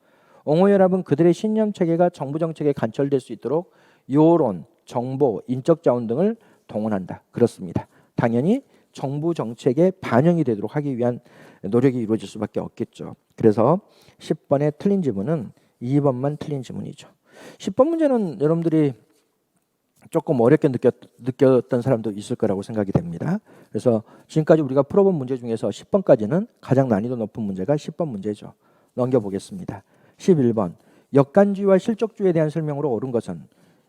옹호 연합은 그들의 신념 체계가 정부 정책에 관철될 수 있도록 여론, 정보, 인적 자원 등을 동원한다. 그렇습니다. 당연히 정부 정책에 반영이 되도록 하기 위한 노력이 이루어질 수밖에 없겠죠. 그래서 10번의 틀린 지문은 2번만 틀린 지문이죠. 10번 문제는 여러분들이 조금 어렵게 느꼈던 사람도 있을 거라고 생각이 됩니다. 그래서 지금까지 우리가 풀어본 문제 중에서 10번까지는 가장 난이도 높은 문제가 10번 문제죠. 넘겨보겠습니다. 11번, 역간주의와 실적주의에 대한 설명으로 옳은 것은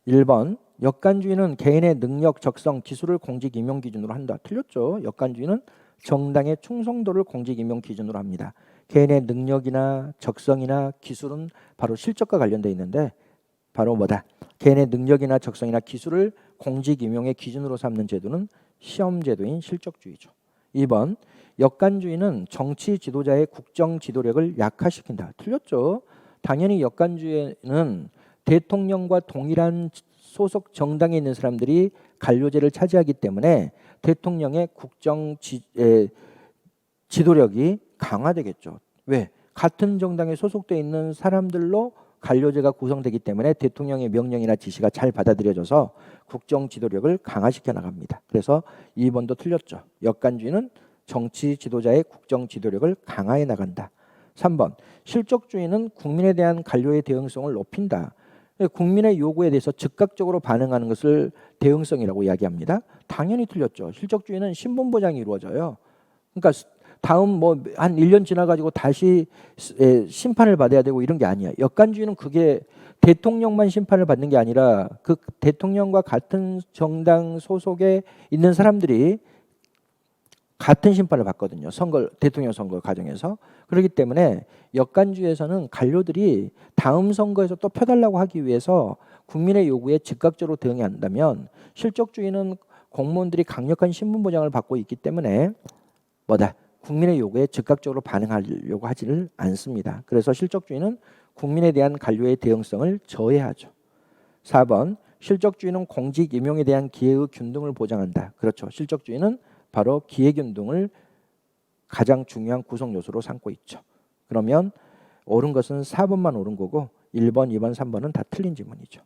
1번, 역간주의는 개인의 능력, 적성, 기술을 공직 임용 기준으로 한다. 틀렸죠. 역간주의는 정당의 충성도를 공직 임용 기준으로 합니다. 개인의 능력이나 적성이나 기술은 바로 실적과 관련되어 있는데 바로 뭐다? 개인의 능력이나 적성이나 기술을 공직 임용의 기준으로 삼는 제도는 시험 제도인 실적주의죠. 2번, 역간주의는 정치 지도자의 국정 지도력을 약화시킨다. 틀렸죠. 당연히 역간주의는 대통령과 동일한 소속 정당에 있는 사람들이 관료제를 차지하기 때문에 대통령의 국정 지도력이 강화되겠죠. 왜? 같은 정당에 소속돼 있는 사람들로 관료제가 구성되기 때문에 대통령의 명령이나 지시가 잘 받아들여져서 국정 지도력을 강화시켜 나갑니다. 그래서 2번도 틀렸죠. 역간주의는 정치 지도자의 국정 지도력을 강화해 나간다. 3번, 실적주의는 국민에 대한 관료의 대응성을 높인다. 국민의 요구에 대해서 즉각적으로 반응하는 것을 대응성이라고 이야기합니다. 당연히 틀렸죠. 실적주의는 신분 보장이 이루어져요. 그러니까 다음 뭐 한 1년 지나가지고 다시 심판을 받아야 되고 이런 게 아니야. 역간주의는 그게 대통령만 심판을 받는 게 아니라 그 대통령과 같은 정당 소속에 있는 사람들이 같은 심판을 받거든요. 대통령 선거 과정에서. 그렇기 때문에 역간주의에서는 관료들이 다음 선거에서 또 펴달라고 하기 위해서 국민의 요구에 즉각적으로 대응해야 한다면 실적주의는 공무원들이 강력한 신분 보장을 받고 있기 때문에 뭐다? 국민의 요구에 즉각적으로 반응하려고 하지를 않습니다. 그래서 실적주의는 국민에 대한 관료의 대응성을 저해하죠. 4번, 실적주의는 공직 임용에 대한 기회의 균등을 보장한다. 그렇죠. 실적주의는 바로 기회균등을 가장 중요한 구성 요소로 삼고 있죠. 그러면 옳은 것은 4번만 옳은 거고 1번, 2번, 3번은 다 틀린 지문이죠.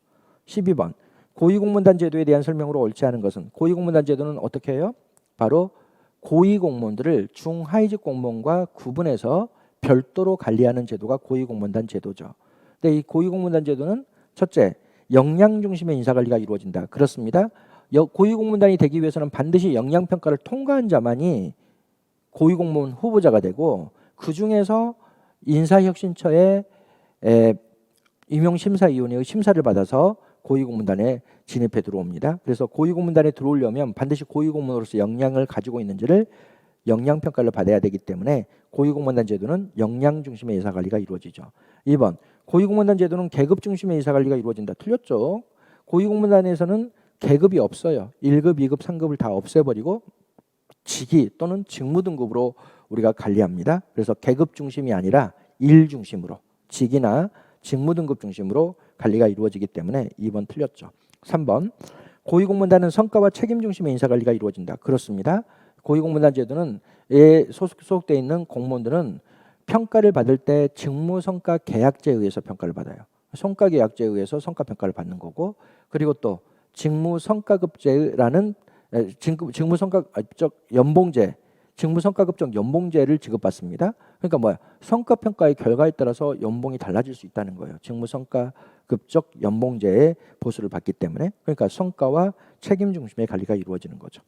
12번, 고위공무단 제도에 대한 설명으로 옳지 않은 것은 고위공무단 제도는 어떻게 해요? 바로 고위공무원들을 중하위직 공무원과 구분해서 별도로 관리하는 제도가 고위공무단 제도죠. 근데 이 고위공무단 제도는 첫째, 역량 중심의 인사관리가 이루어진다. 그렇습니다. 고위공무단이 되기 위해서는 반드시 역량평가를 통과한 자만이 고위공무원 후보자가 되고 그중에서 인사혁신처의 임용심사위원회의 심사를 받아서 고위공무단에 진입해 들어옵니다. 그래서 고위공무단에 들어오려면 반드시 고위공무원으로서 역량을 가지고 있는지를 역량평가를 받아야 되기 때문에 고위공무단 제도는 역량 중심의 인사관리가 이루어지죠. 2번, 고위공무단 제도는 계급 중심의 인사관리가 이루어진다. 틀렸죠. 고위공무단에서는 계급이 없어요. 1급, 2급, 3급을 다 없애버리고 직위 또는 직무 등급으로 우리가 관리합니다. 그래서 계급 중심이 아니라 일 중심으로 직위나 직무 등급 중심으로 관리가 이루어지기 때문에 2번 틀렸죠. 3번, 고위공무단은 성과와 책임 중심의 인사관리가 이루어진다. 그렇습니다. 고위공무단 제도는 소속되어 있는 공무원들은 평가를 받을 때 직무성과 계약제에 의해서 평가를 받아요. 성과계약제에 의해서 성과평가를 받는 거고 그리고 또 직무성과급제라는 직무성과급적 연봉제, 직무성과급적 연봉제를 지급받습니다. 그러니까 뭐야? 성과평가의 결과에 따라서 연봉이 달라질 수 있다는 거예요. 직무성과급적 연봉제의 보수를 받기 때문에 그러니까 성과와 책임 중심의 관리가 이루어지는 거죠.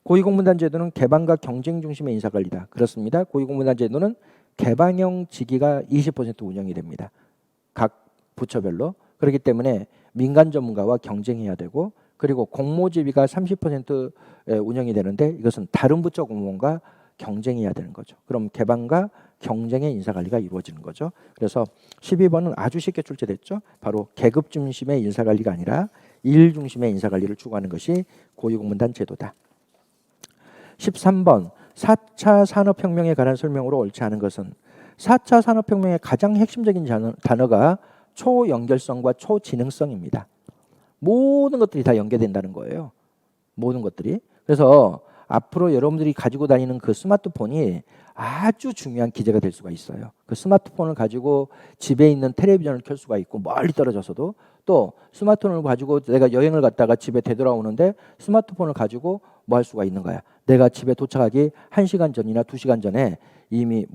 고위공무단 제도는 개방과 경쟁 중심의 인사관리다. 그렇습니다. 고위공무단 제도는 개방형 직위가 20% 운영이 됩니다. 각 부처별로. 그렇기 때문에 민간 전문가와 경쟁해야 되고, 그리고 공모지위가 30% 운영이 되는데 이것은 다른 부처 공무원과 경쟁해야 되는 거죠. 그럼 개방과 경쟁의 인사관리가 이루어지는 거죠. 그래서 12번은 아주 쉽게 출제됐죠. 바로 계급 중심의 인사관리가 아니라 일 중심의 인사관리를 추구하는 것이 고위공무단 제도다. 13번 4차 산업혁명에 관한 설명으로 옳지 않은 것은 4차 산업혁명의 가장 핵심적인 단어가 초연결성과 초지능성입니다. 모든 것들이 다 연계된다는 거예요. 모든 것들이. 그래서 앞으로 여러분들이 가지고 다니는 그 스마트폰이 아주 중요한 기재가 될 수가 있어요. 그 스마트폰을 가지고 집에 있는 텔레비전을 켤 수가 있고, 멀리 떨어져서도. 또 스마트폰을 가지고 내가 여행을 갔다가 집에 되돌아오는데 스마트폰을 가지고 뭐 할 수가 있는 거야. 내가 집에 도착하기 1시간 전이나 2시간 전에 이미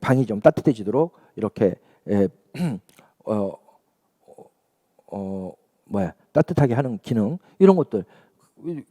방이 좀 따뜻해지도록 이렇게 따뜻하게 하는 기능, 이런 것들.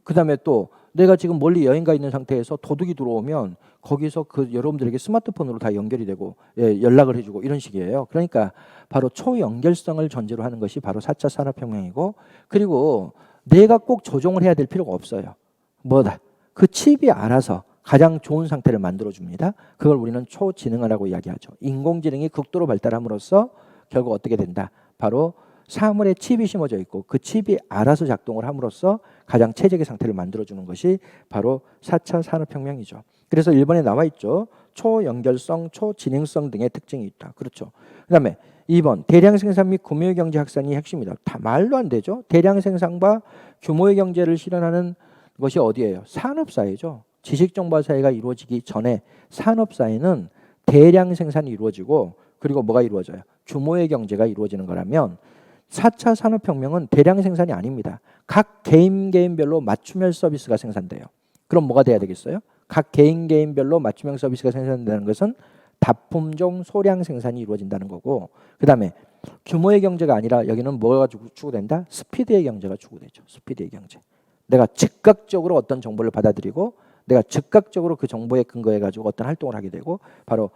그다음에 또 내가 지금 멀리 여행 가 있는 상태에서 도둑이 들어오면 거기서 그 여러분들에게 스마트폰으로 다 연결이 되고 연락을 해주고 이런 식이에요. 그러니까 바로 초연결성을 전제로 하는 것이 바로 4차 산업혁명이고, 그리고 내가 꼭 조종을 해야 될 필요가 없어요. 뭐다? 그 칩이 알아서 가장 좋은 상태를 만들어줍니다. 그걸 우리는 초지능화라고 이야기하죠. 인공지능이 극도로 발달함으로써 결국 어떻게 된다? 바로 사물에 칩이 심어져 있고 그 칩이 알아서 작동을 함으로써 가장 최적의 상태를 만들어주는 것이 바로 4차 산업혁명이죠. 그래서 1번에 나와 있죠. 초연결성, 초지능성 등의 특징이 있다. 그렇죠. 그 다음에 2번 대량 생산 및 규모의 경제 확산이 핵심이다. 다 말도 안 되죠. 대량 생산과 규모의 경제를 실현하는 것이 어디예요? 산업사회죠. 지식정보사회가 이루어지기 전에 산업사회는 대량 생산이 이루어지고, 그리고 뭐가 이루어져요? 규모의 경제가 이루어지는 거라면 4차 산업혁명은 대량 생산이 아닙니다. 각 개인별로 맞춤형 서비스가 생산돼요. 그럼 뭐가 돼야 되겠어요? 각 개인별로 맞춤형 서비스가 생산된다는 것은 다품종 소량 생산이 이루어진다는 거고, 그 다음에 규모의 경제가 아니라 여기는 뭐가 추구된다? 스피드의 경제가 추구되죠. 스피드의 경제. 내가 즉각적으로 어떤 정보를 받아들이고 내가 즉각적으로 그 정보에 근거해 가지고 어떤 활동을 하게 되고, 바로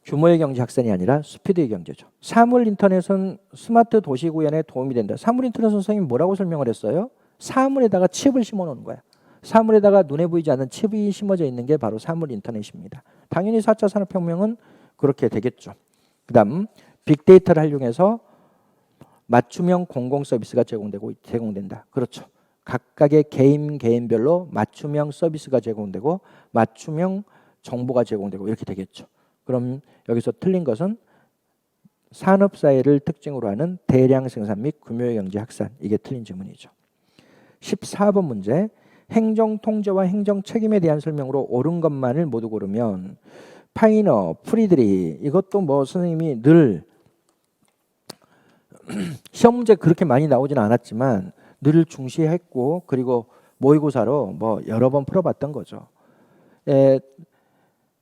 규모의 경제 확산이 아니라 스피드의 경제죠. 사물 인터넷은 스마트 도시 구현에 도움이 된다. 사물 인터넷 선생님이 뭐라고 설명을 했어요? 사물에다가 칩을 심어 놓는 거야. 사물에다가 눈에 보이지 않는 칩이 심어져 있는 게 바로 사물 인터넷입니다. 당연히 4차 산업혁명은 그렇게 되겠죠. 그 다음 빅데이터를 활용해서 맞춤형 공공 서비스가 제공된다. 그렇죠. 각각의 개인별로 맞춤형 서비스가 제공되고 맞춤형 정보가 제공되고 이렇게 되겠죠. 그럼 여기서 틀린 것은 산업사회를 특징으로 하는 대량 생산 및 규모의 경제 확산, 이게 틀린 질문이죠. 14번 문제, 행정 통제와 행정 책임에 대한 설명으로 옳은 것만을 모두 고르면 파이너, 프리드리, 이것도 뭐 선생님이 늘 시험 문제 그렇게 많이 나오지는 않았지만 늘 중시했고, 그리고 모의고사로 뭐 여러 번 풀어봤던 거죠.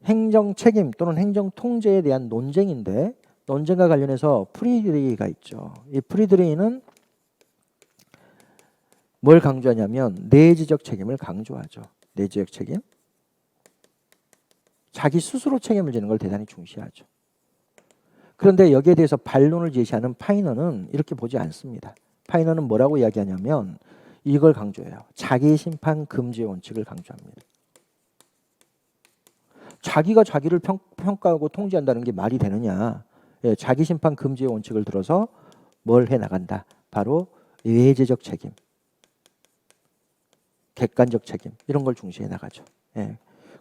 행정 책임 또는 행정 통제에 대한 논쟁인데, 논쟁과 관련해서 프리드리히가 있죠. 이 프리드리히는 뭘 강조하냐면 내지적 책임을 강조하죠. 내지적 책임. 자기 스스로 책임을 지는 걸 대단히 중시하죠. 그런데 여기에 대해서 반론을 제시하는 파이너는 이렇게 보지 않습니다. 파이너는 뭐라고 이야기하냐면 이걸 강조해요. 자기 심판 금지의 원칙을 강조합니다. 자기가 자기를 평가하고 통제한다는 게 말이 되느냐. 자기 심판 금지의 원칙을 들어서 뭘 해나간다. 바로 외재적 책임, 객관적 책임, 이런 걸 중시해 나가죠.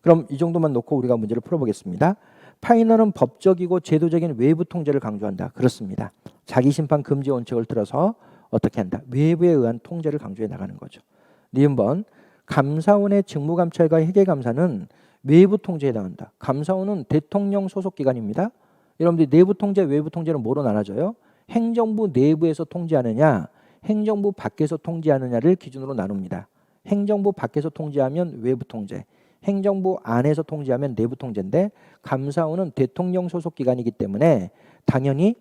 그럼 이 정도만 놓고 우리가 문제를 풀어보겠습니다. 파이너는 법적이고 제도적인 외부 통제를 강조한다. 그렇습니다. 자기 심판 금지 원칙을 들어서 어떻게 한다? 외부에 의한 통제를 강조해 나가는 거죠. 니은번 감사원의 직무감찰과 회계감사는 외부 통제에 해당한다. 감사원은 대통령 소속 기관입니다. 여러분들이 내부 통제, 외부 통제는 뭐로 나눠져요? 행정부 내부에서 통제하느냐, 행정부 밖에서 통제하느냐를 기준으로 나눕니다. 행정부 밖에서 통제하면 외부 통제, 행정부 안에서 통제하면 내부 통제인데, 감사원은 대통령 소속 기관이기 때문에 당연히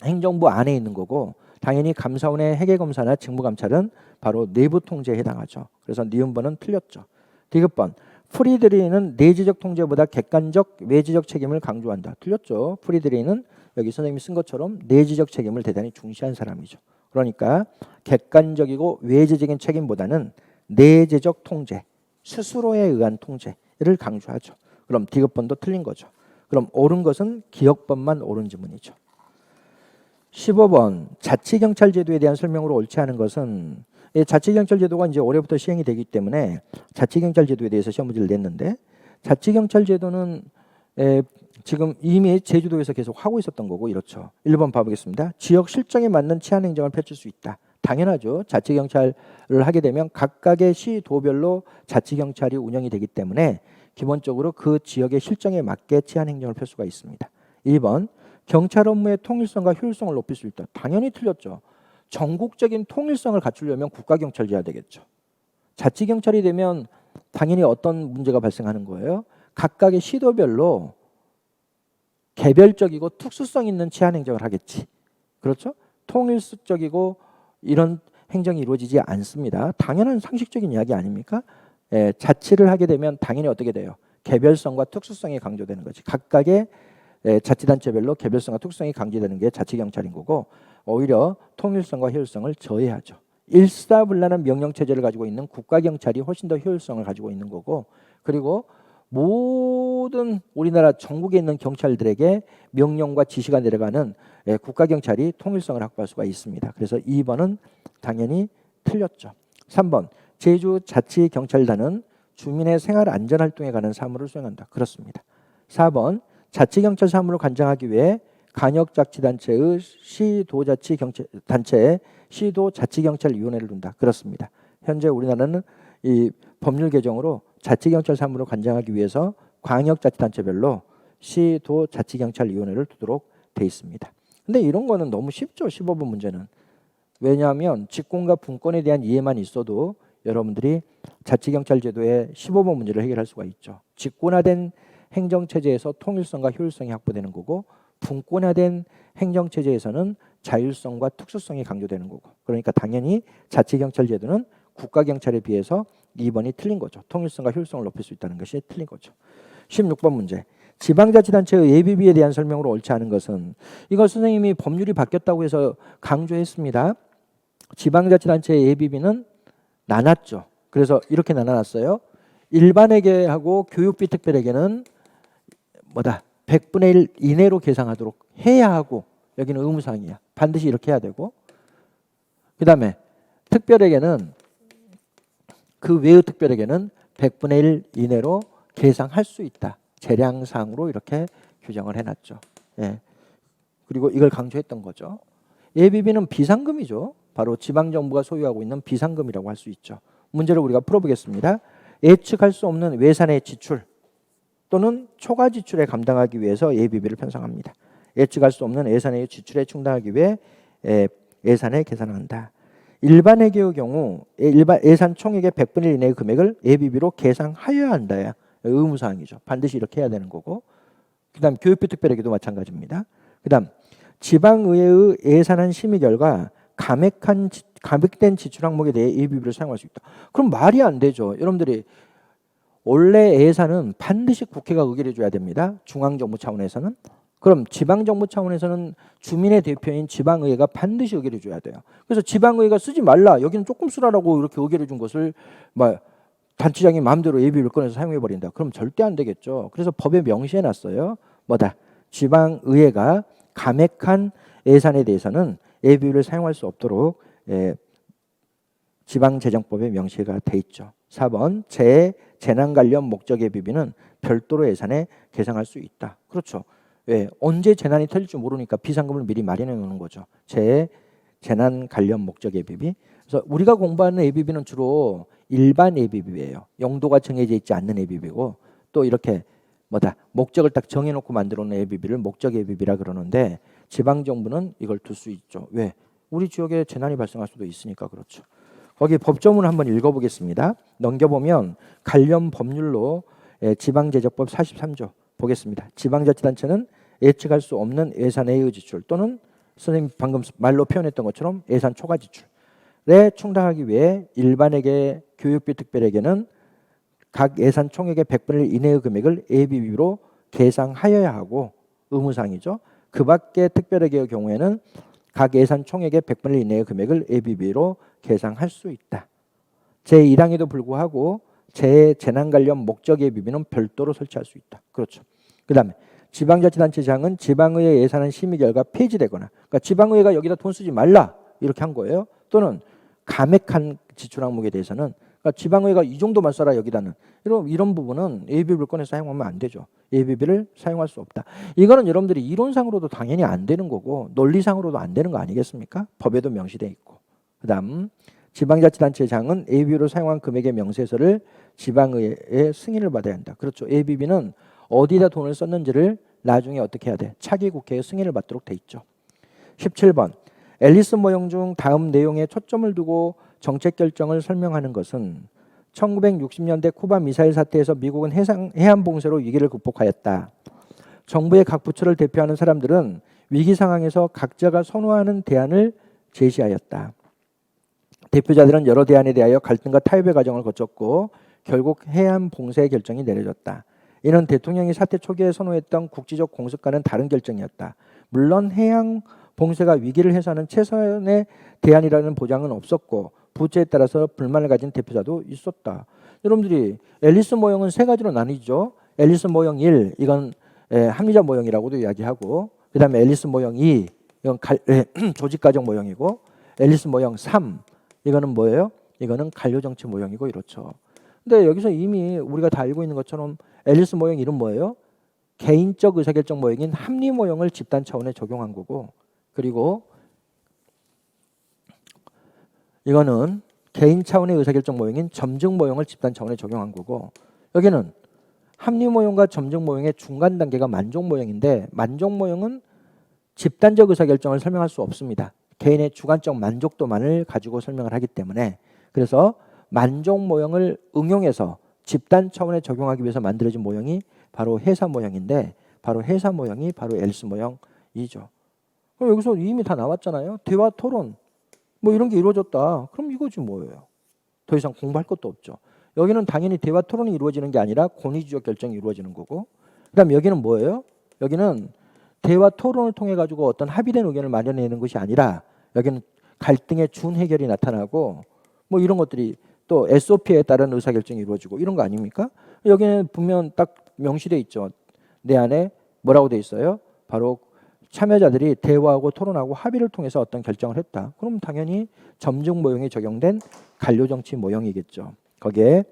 행정부 안에 있는 거고, 당연히 감사원의 회계검사나 직무감찰은 바로 내부 통제에 해당하죠. 그래서 니은번은 틀렸죠. 디귿번 프리드리히는 내재적 통제보다 객관적 외재적 책임을 강조한다. 틀렸죠. 프리드리히는 여기 선생님이 쓴 것처럼 내재적 책임을 대단히 중시한 사람이죠. 그러니까 객관적이고 외재적인 책임보다는 내재적 통제, 스스로에 의한 통제를 강조하죠. 그럼 디귿번도 틀린 거죠. 그럼 옳은 것은 기억번만 옳은 지문이죠. 15번 자치경찰제도에 대한 설명으로 옳지 않은 것은 자치경찰제도가 이제 올해부터 시행이 되기 때문에 자치경찰제도에 대해서 시험 문제를 냈는데 자치경찰제도는 지금 이미 제주도에서 계속 하고 있었던 거고 이렇죠. 1번 봐보겠습니다. 지역 실정에 맞는 치안 행정을 펼칠 수 있다. 당연하죠. 자치경찰을 하게 되면 각각의 시도별로 자치경찰이 운영이 되기 때문에 기본적으로 그 지역의 실정에 맞게 치안 행정을 펼 수가 있습니다. 2번 경찰 업무의 통일성과 효율성을 높일 수 있다. 당연히 틀렸죠. 전국적인 통일성을 갖추려면 국가경찰제야 되겠죠. 자치경찰이 되면 당연히 어떤 문제가 발생하는 거예요? 각각의 시도별로 개별적이고 특수성 있는 치안 행정을 하겠지. 그렇죠? 통일적이고 이런 행정이 이루어지지 않습니다. 당연한 상식적인 이야기 아닙니까? 자치를 하게 되면 당연히 어떻게 돼요? 개별성과 특수성이 강조되는 거지. 각각의 자치단체별로 개별성과 특수성이 강조되는 게 자치경찰인 거고 오히려 통일성과 효율성을 저해하죠. 일사불란한 명령체제를 가지고 있는 국가경찰이 훨씬 더 효율성을 가지고 있는 거고 그리고 모든 우리나라 전국에 있는 경찰들에게 명령과 지시가 내려가는 국가경찰이 통일성을 확보할 수가 있습니다. 그래서 2번은 당연히 틀렸죠. 3번 제주자치경찰단은 주민의 생활 안전활동에 관한 사무를 수행한다. 그렇습니다. 4번 자치경찰 사무를 관장하기 위해 간역자치단체의 시도자치단체에 시도자치경찰위원회를 둔다. 그렇습니다. 현재 우리나라는 이 법률 개정으로 자치경찰 사무를 관장하기 위해서 광역자치단체별로 시도자치경찰위원회를 두도록 돼 있습니다. 근데 이런 거는 너무 쉽죠. 15번 문제는. 왜냐하면 직권과 분권에 대한 이해만 있어도 여러분들이 자치경찰 제도의 15번 문제를 해결할 수가 있죠. 직권화된 행정체제에서 통일성과 효율성이 확보되는 거고 분권화된 행정체제에서는 자율성과 특수성이 강조되는 거고 그러니까 당연히 자치경찰 제도는 국가경찰에 비해서 2번이 틀린 거죠. 통일성과 효율성을 높일 수 있다는 것이 틀린 거죠. 16번 문제. 지방자치단체의 예비비에 대한 설명으로 옳지 않은 것은 이거 선생님이 법률이 바뀌었다고 해서 강조했습니다. 지방자치단체의 예비비는 나눴죠. 그래서 이렇게 나눠놨어요. 일반회계하고 교육비 특별회계는 뭐다? 100분의 1 이내로 계상하도록 해야 하고 여기는 의무사항이야. 반드시 이렇게 해야 되고 그 다음에 특별회계는 그 외의 특별회계는 100분의 1 이내로 계상할 수 있다. 재량상으로 이렇게 규정을 해놨죠. 예. 그리고 이걸 강조했던 거죠. 예비비는 비상금이죠. 바로 지방정부가 소유하고 있는 비상금이라고 할 수 있죠. 문제를 우리가 풀어보겠습니다. 예측할 수 없는 외산의 지출 또는 초과 지출에 감당하기 위해서 예비비를 편성합니다. 예측할 수 없는 예산의 지출에 충당하기 위해 예산에 계산한다. 일반 회계의 경우 예산 총액의 100분의 1 이내의 금액을 예비비로 계상하여야 한다. 의무사항이죠. 반드시 이렇게 해야 되는 거고 그 다음 교육비 특별회계도 마찬가지입니다. 그 다음 지방의회의 예산안 심의 결과 감액된 지출 항목에 대해 예비비를 사용할 수 있다. 그럼 말이 안 되죠. 여러분들이 원래 예산은 반드시 국회가 의결해 줘야 됩니다. 중앙정부 차원에서는. 그럼 지방정부 차원에서는 주민의 대표인 지방의회가 반드시 의결해 줘야 돼요. 그래서 지방의회가 쓰지 말라. 여기는 조금 쓰라라고 이렇게 의결해 준 것을 단체장이 마음대로 예비비를 꺼내서 사용해 버린다. 그럼 절대 안 되겠죠. 그래서 법에 명시해 놨어요. 뭐다? 지방의회가 감액한 예산에 대해서는 예비비를 사용할 수 없도록 지방재정법에 명시가 돼 있죠. 4번 재난 관련 목적 예비비는 별도로 예산에 계상할 수 있다. 그렇죠. 왜? 언제 재난이 터질지 모르니까 비상금을 미리 마련해 놓는 거죠. 재난 관련 목적 예비비. 그래서 우리가 공부하는 예비비는 주로 일반 예비비예요. 용도가 정해져 있지 않는 예비비고 또 이렇게 목적을 딱 정해놓고 만들어 놓은 예비비를 목적 예비비라 그러는데 지방정부는 이걸 둘 수 있죠. 왜? 우리 지역에 재난이 발생할 수도 있으니까 그렇죠. 거기 법조문 한번 읽어보겠습니다. 넘겨보면 관련 법률로 지방제적법 43조 보겠습니다. 지방자치단체는 예측할 수 없는 예산외의 지출 또는 선생님 방금 말로 표현했던 것처럼 예산 초과 지출에 충당하기 위해 일반에게 교육비 특별에게는 각 예산 총액의 100분의 1 이내의 금액을 예비비로 계상하여야 하고 의무사항이죠. 그 밖에 특별회계의 경우에는 각 예산 총액의 100분의 1 이내의 금액을 예비비로 계상할 수 있다. 제1항에도 불구하고 재난 관련 목적 예비비는 별도로 설치할 수 있다. 그렇죠. 그 다음에 지방자치단체장은 지방의회 예산안 심의 결과 폐지되거나, 그러니까 지방의회가 여기다 돈 쓰지 말라 이렇게 한 거예요. 또는 감액한 지출 항목에 대해서는, 그러니까 지방의회가 이 정도만 써라 여기다는, 이런 부분은 예비비를 꺼내서 사용하면 안 되죠. 예비비를 사용할 수 없다. 이거는 여러분들이 이론상으로도 당연히 안 되는 거고 논리상으로도 안 되는 거 아니겠습니까? 법에도 명시돼 있고. 그 다음 지방자치단체장은 예비비로 사용한 금액의 명세서를 지방의회의 승인을 받아야 한다. 그렇죠. 예비비는 어디다 돈을 썼는지를 나중에 어떻게 해야 돼? 차기 국회의 승인을 받도록 돼 있죠. 17번 앨리스 모형 중 다음 내용에 초점을 두고 정책 결정을 설명하는 것은 1960년대 쿠바 미사일 사태에서 미국은 해안 봉쇄로 위기를 극복하였다. 정부의 각 부처를 대표하는 사람들은 위기 상황에서 각자가 선호하는 대안을 제시하였다. 대표자들은 여러 대안에 대하여 갈등과 타협의 과정을 거쳤고 결국 해안 봉쇄 결정이 내려졌다. 이는 대통령이 사태 초기에 선호했던 국지적 공습과는 다른 결정이었다. 물론 해양 봉쇄가 위기를 해소하는 최선의 대안이라는 보장은 없었고 부처에 따라서 불만을 가진 대표자도 있었다. 여러분들이 앨리스 모형은 세 가지로 나뉘죠. 앨리스 모형 1, 이건 합리적 모형이라고도 이야기하고, 그 다음에 앨리스 모형 2, 이건 조직가정 모형이고, 앨리스 모형 3, 이거는 뭐예요? 이거는 관료정치 모형이고 이렇죠. 근데 여기서 이미 우리가 다 알고 있는 것처럼 앨리스 모형 1은 뭐예요? 개인적 의사결정 모형인 합리 모형을 집단 차원에 적용한 거고, 그리고 이거는 개인 차원의 의사결정 모형인 점증 모형을 집단 차원에 적용한 거고, 여기는 합리 모형과 점증 모형의 중간 단계가 만족 모형인데, 만족 모형은 집단적 의사결정을 설명할 수 없습니다. 개인의 주관적 만족도만을 가지고 설명을 하기 때문에, 그래서 만족 모형을 응용해서 집단 차원에 적용하기 위해서 만들어진 모형이 바로 해사 모형인데, 바로 해사 모형이 바로 앨리스 모형이죠. 그럼 여기서 이미 다 나왔잖아요. 대화 토론 뭐 이런 게 이루어졌다. 그럼 이거지 뭐예요. 더 이상 공부할 것도 없죠. 여기는 당연히 대화 토론이 이루어지는 게 아니라 권위주적 결정이 이루어지는 거고, 그다음 여기는 뭐예요? 여기는 대화 토론을 통해 가지고 어떤 합의된 의견을 마련해내는 것이 아니라 여기는 갈등의 준해결이 나타나고 뭐 이런 것들이 또 SOP에 따른 의사결정이 이루어지고 이런 거 아닙니까? 여기는 분명 딱 명시돼 있죠. 내 안에 뭐라고 돼 있어요? 바로 참여자들이 대화하고 토론하고 합의를 통해서 어떤 결정을 했다. 그럼 당연히 점증 모형에 적용된 관료정치 모형이겠죠. 거기에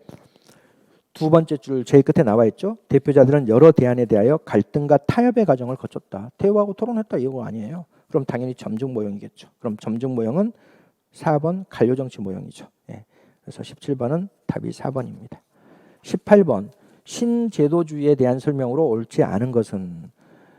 두 번째 줄 제일 끝에 나와 있죠. 대표자들은 여러 대안에 대하여 갈등과 타협의 과정을 거쳤다. 대화하고 토론했다 이거 아니에요. 그럼 당연히 점증 모형이겠죠. 그럼 점증 모형은 4번 관료정치 모형이죠. 예. 그래서 17번은 답이 4번입니다. 18번 신제도주의에 대한 설명으로 옳지 않은 것은,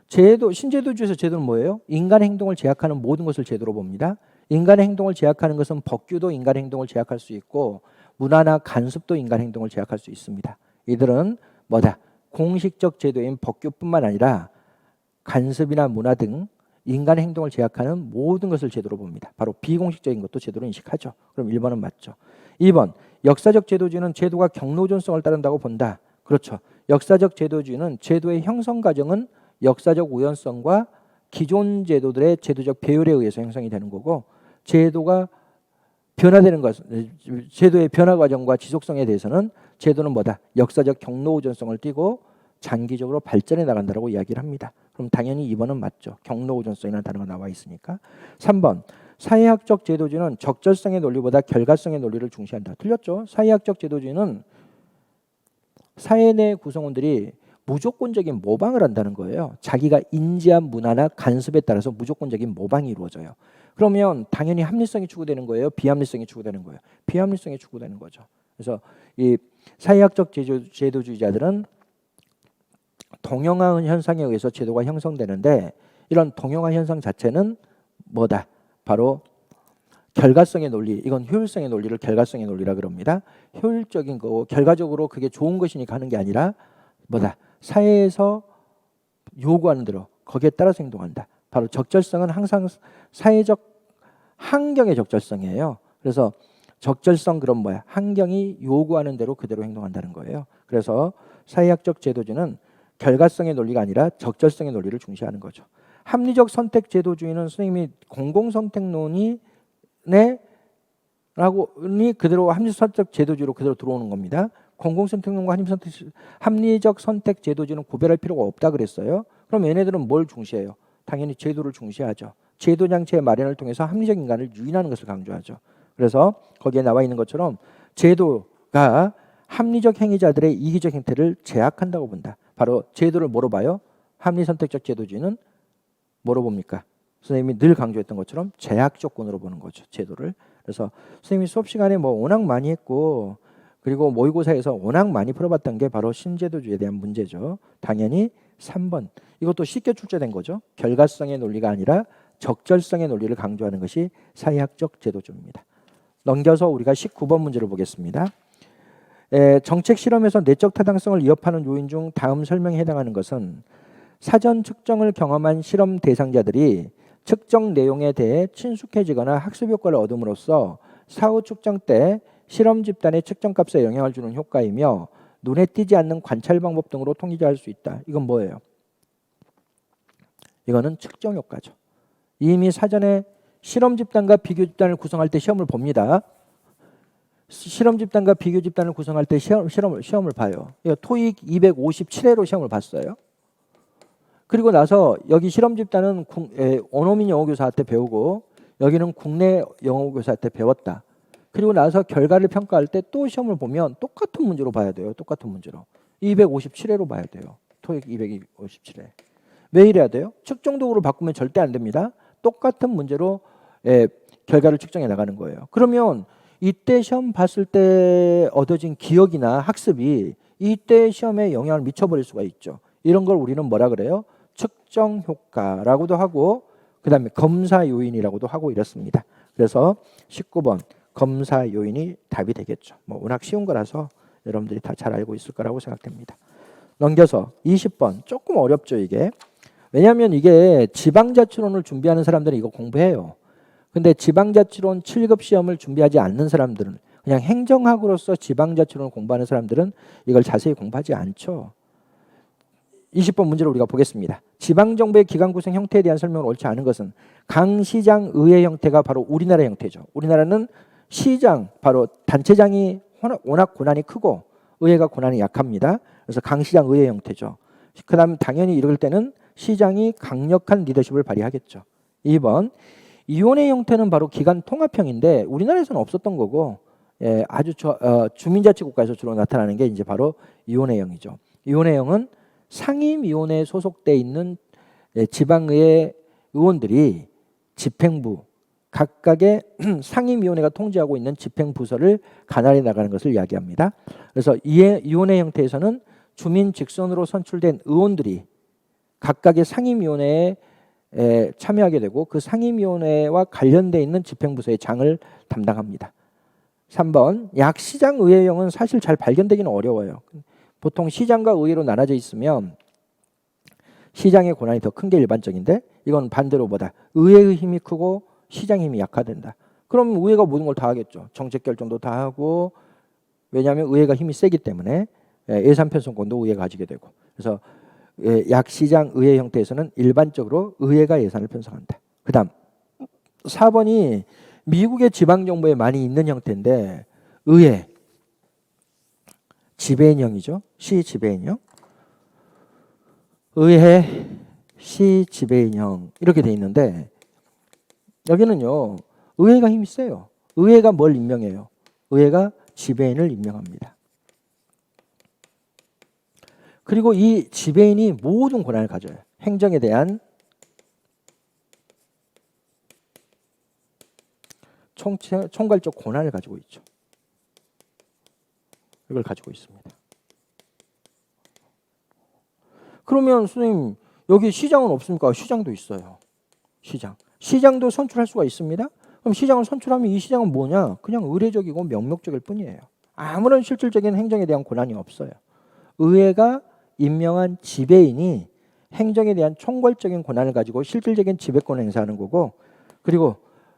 신제도주의에서 제도는 뭐예요? 인간의 행동을 제약하는 모든 것을 제도로 봅니다. 인간의 행동을 제약하는 것은 법규도 인간의 행동을 제약할 수 있고 문화나 간섭도 인간의 행동을 제약할 수 있습니다. 이들은 뭐다? 공식적 제도인 법규뿐만 아니라 간섭이나 문화 등 인간의 행동을 제약하는 모든 것을 제도로 봅니다. 바로 비공식적인 것도 제도로 인식하죠. 그럼 1번은 맞죠. 2번 역사적 제도주의는 제도가 경로우전성을 따른다고 본다. 그렇죠. 역사적 제도주의는 제도의 형성 과정은 역사적 우연성과 기존 제도들의 제도적 배열에 의해서 형성이 되는 거고, 제도가 변화되는 것, 제도의 변화 과정과 지속성에 대해서는 제도는 뭐다? 역사적 경로우전성을 띠고 장기적으로 발전해 나간다고 이야기를 합니다. 그럼 당연히 2번은 맞죠. 경로우전성이라는 단어가 나와 있으니까. 3번 사회학적 제도주의는 적절성의 논리보다 결과성의 논리를 중시한다. 틀렸죠. 사회학적 제도주의는 사회 내 구성원들이 무조건적인 모방을 한다는 거예요. 자기가 인지한 문화나 간섭에 따라서 무조건적인 모방이 이루어져요. 그러면 당연히 합리성이 추구되는 거예요? 비합리성이 추구되는 거예요? 비합리성이 추구되는 거죠. 그래서 이 사회학적 제도주의자들은 동형화 현상에 의해서 제도가 형성되는데, 이런 동형화 현상 자체는 뭐다? 바로 결과성의 논리, 이건 효율성의 논리를 결과성의 논리라 그럽니다. 효율적인 거고 결과적으로 그게 좋은 것이니까 하는 게 아니라 뭐다? 사회에서 요구하는 대로 거기에 따라서 행동한다. 바로 적절성은 항상 사회적 환경의 적절성이에요. 그래서 적절성 그럼 뭐야? 환경이 요구하는 대로 그대로 행동한다는 거예요. 그래서 사회학적 제도주의는 결과성의 논리가 아니라 적절성의 논리를 중시하는 거죠. 합리적 선택 제도주의는 선생님이 공공선택론이 라고니 그대로 합리적 선택 제도주의로 그대로 들어오는 겁니다. 공공선택론과 합리적 선택 제도주의는 구별할 필요가 없다 그랬어요. 그럼 얘네들은 뭘 중시해요? 당연히 제도를 중시하죠. 제도 장치의 마련을 통해서 합리적 인간을 유인하는 것을 강조하죠. 그래서 거기에 나와 있는 것처럼 제도가 합리적 행위자들의 이기적 행태를 제약한다고 본다. 바로 제도를 뭐로 봐요? 합리선택적 제도주의는 뭐로 봅니까? 선생님이 늘 강조했던 것처럼 제약 조건으로 보는 거죠. 제도를. 그래서 선생님이 수업 시간에 뭐 워낙 많이 했고 그리고 모의고사에서 워낙 많이 풀어봤던 게 바로 신제도주의에 대한 문제죠. 당연히 3번. 이것도 쉽게 출제된 거죠. 결과성의 논리가 아니라 적절성의 논리를 강조하는 것이 사회학적 제도주의입니다. 넘겨서 우리가 19번 문제를 보겠습니다. 정책 실험에서 내적 타당성을 위협하는 요인 중 다음 설명에 해당하는 것은 사전 측정을 경험한 실험 대상자들이 측정 내용에 대해 친숙해지거나 학습 효과를 얻음으로써 사후 측정 때 실험 집단의 측정값에 영향을 주는 효과이며 눈에 띄지 않는 관찰 방법 등으로 통지할 수 있다. 이건 뭐예요? 이거는 측정 효과죠. 이미 사전에 실험 집단과 비교 집단을 구성할 때 시험을 봅니다. 실험 집단과 비교 집단을 구성할 때 시험을 봐요. 토익 257회로 시험을 봤어요. 그리고 나서 여기 실험 집단은 원어민 영어교사한테 배우고 여기는 국내 영어교사한테 배웠다. 그리고 나서 결과를 평가할 때 또 시험을 보면 똑같은 문제로 봐야 돼요. 똑같은 문제로. 257회로 봐야 돼요. 토익 257회. 왜 이래야 돼요? 측정 도구로 바꾸면 절대 안 됩니다. 똑같은 문제로 결과를 측정해 나가는 거예요. 그러면 이때 시험 봤을 때 얻어진 기억이나 학습이 이때 시험에 영향을 미쳐버릴 수가 있죠. 이런 걸 우리는 뭐라 그래요? 측정 효과라고도 하고 그 다음에 검사 요인이라고도 하고 이렇습니다. 그래서 19번 검사 요인이 답이 되겠죠. 뭐 워낙 쉬운 거라서 여러분들이 다 잘 알고 있을 거라고 생각됩니다. 넘겨서 20번 조금 어렵죠 이게. 왜냐하면 이게 지방자치론을 준비하는 사람들은 이거 공부해요. 근데 지방자치론 7급 시험을 준비하지 않는 사람들은 그냥 행정학으로서 지방자치론을 공부하는 사람들은 이걸 자세히 공부하지 않죠. 20번 문제를 우리가 보겠습니다. 지방정부의 기관 구성 형태에 대한 설명을 옳지 않은 것은 강시장 의회 형태가 바로 우리나라 형태죠. 우리나라는 시장, 바로 단체장이 워낙 권한이 크고 의회가 권한이 약합니다. 그래서 강시장 의회 형태죠. 그 다음 당연히 이럴 때는 시장이 강력한 리더십을 발휘하겠죠. 2번 위원회 형태는 바로 기관 통합형인데 우리나라에서는 없었던 거고 아주 주민자치국가에서 주로 나타나는 게 이제 바로 위원회형이죠. 위원회형은 상임위원회에 소속돼 있는 지방의회 의원들이 집행부 각각의 상임위원회가 통제하고 있는 집행부서를 관할해 나가는 것을 이야기합니다. 그래서 이 위원회 형태에서는 주민 직선으로 선출된 의원들이 각각의 상임위원회에 참여하게 되고 그 상임위원회와 관련돼 있는 집행부서의 장을 담당합니다. 3번 약시장의회형은 사실 잘 발견되기는 어려워요. 보통 시장과 의회로 나눠져 있으면 시장의 권한이 더 큰 게 일반적인데 이건 반대로 보다 의회의 힘이 크고 시장의 힘이 약화된다. 그럼 의회가 모든 걸 다 하겠죠. 정책 결정도 다 하고 왜냐하면 의회가 힘이 세기 때문에 예산 편성권도 의회가 가지게 되고 그래서 약시장 의회 형태에서는 일반적으로 의회가 예산을 편성한다. 그 다음 4번이 미국의 지방정부에 많이 있는 형태인데 의회 지배인형이죠. 시 지배인형. 의회 시 지배인형 이렇게 돼 있는데 여기는요. 의회가 힘이 세요. 의회가 뭘 임명해요? 의회가 지배인을 임명합니다. 그리고 이 지배인이 모든 권한을 가져요. 행정에 대한 총괄적 권한을 가지고 있죠. 이걸 가지고 있습니다. 그러면 선생님 여기 시장은 없습니까? 시장도 있어요. 시장도 선출할 수가 있습니다. 그럼 시장을 선출하면 이 시장은 뭐냐? 그냥 의례적이고 명목적일 뿐이에요. 아무런 실질적인 행정에 대한 권한이 없어요. 의회가 임명한 지배인이 행정에 대한 총괄적인 권한을 가지고 실질적인 지배권을 행사하는 거고, 그리고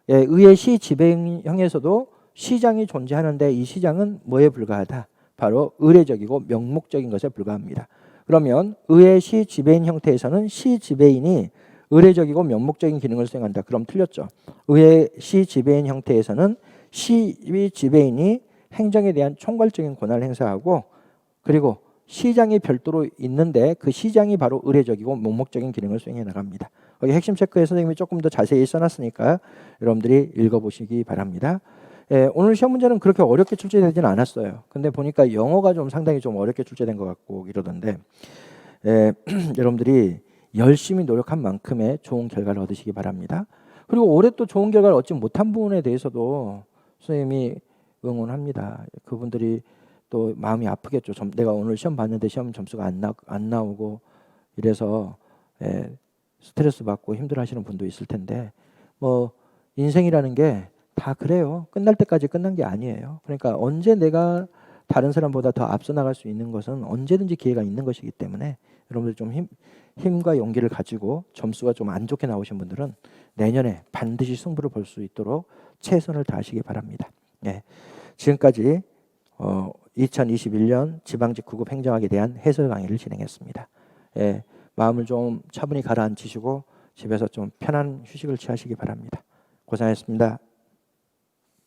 의회 시 지배형에서도 시장이 존재하는데 이 시장은 뭐에 불과하다? 바로 의례적이고 명목적인 것에 불과합니다. 그러면 의회 시 지배인 형태에서는 시 지배인이 의례적이고 명목적인 기능을 수행한다. 그럼 틀렸죠. 의회 시 지배인 형태에서는 시 지배인이 행정에 대한 총괄적인 권한을 행사하고, 그리고 시장이 별도로 있는데 그 시장이 바로 의례적이고 명목적인 기능을 수행해 나갑니다. 여기 핵심 체크에 선생님이 조금 더 자세히 써놨으니까 여러분들이 읽어보시기 바랍니다. 오늘 시험 문제는 그렇게 어렵게 출제되지는 않았어요. 근데 보니까 영어가 좀 상당히 좀 어렵게 출제된 것 같고 이러던데, 여러분들이 열심히 노력한 만큼의 좋은 결과를 얻으시기 바랍니다. 그리고 올해 또 좋은 결과를 얻지 못한 부분에 대해서도 선생님이 응원합니다. 그분들이 또 마음이 아프겠죠. 내가 오늘 시험 봤는데 시험 점수가 안 나오고 이래서 스트레스 받고 힘들어하시는 분도 있을 텐데, 뭐 인생이라는 게 다 그래요. 끝날 때까지 끝난 게 아니에요. 그러니까 언제 내가 다른 사람보다 더 앞서 나갈 수 있는 것은 언제든지 기회가 있는 것이기 때문에 여러분들 좀 힘과 용기를 가지고 점수가 좀 안 좋게 나오신 분들은 내년에 반드시 승부를 볼 수 있도록 최선을 다하시기 바랍니다. 지금까지 2021년 지방직 9급 행정학에 대한 해설 강의를 진행했습니다. 마음을 좀 차분히 가라앉히시고 집에서 좀 편한 휴식을 취하시기 바랍니다. 고생하셨습니다.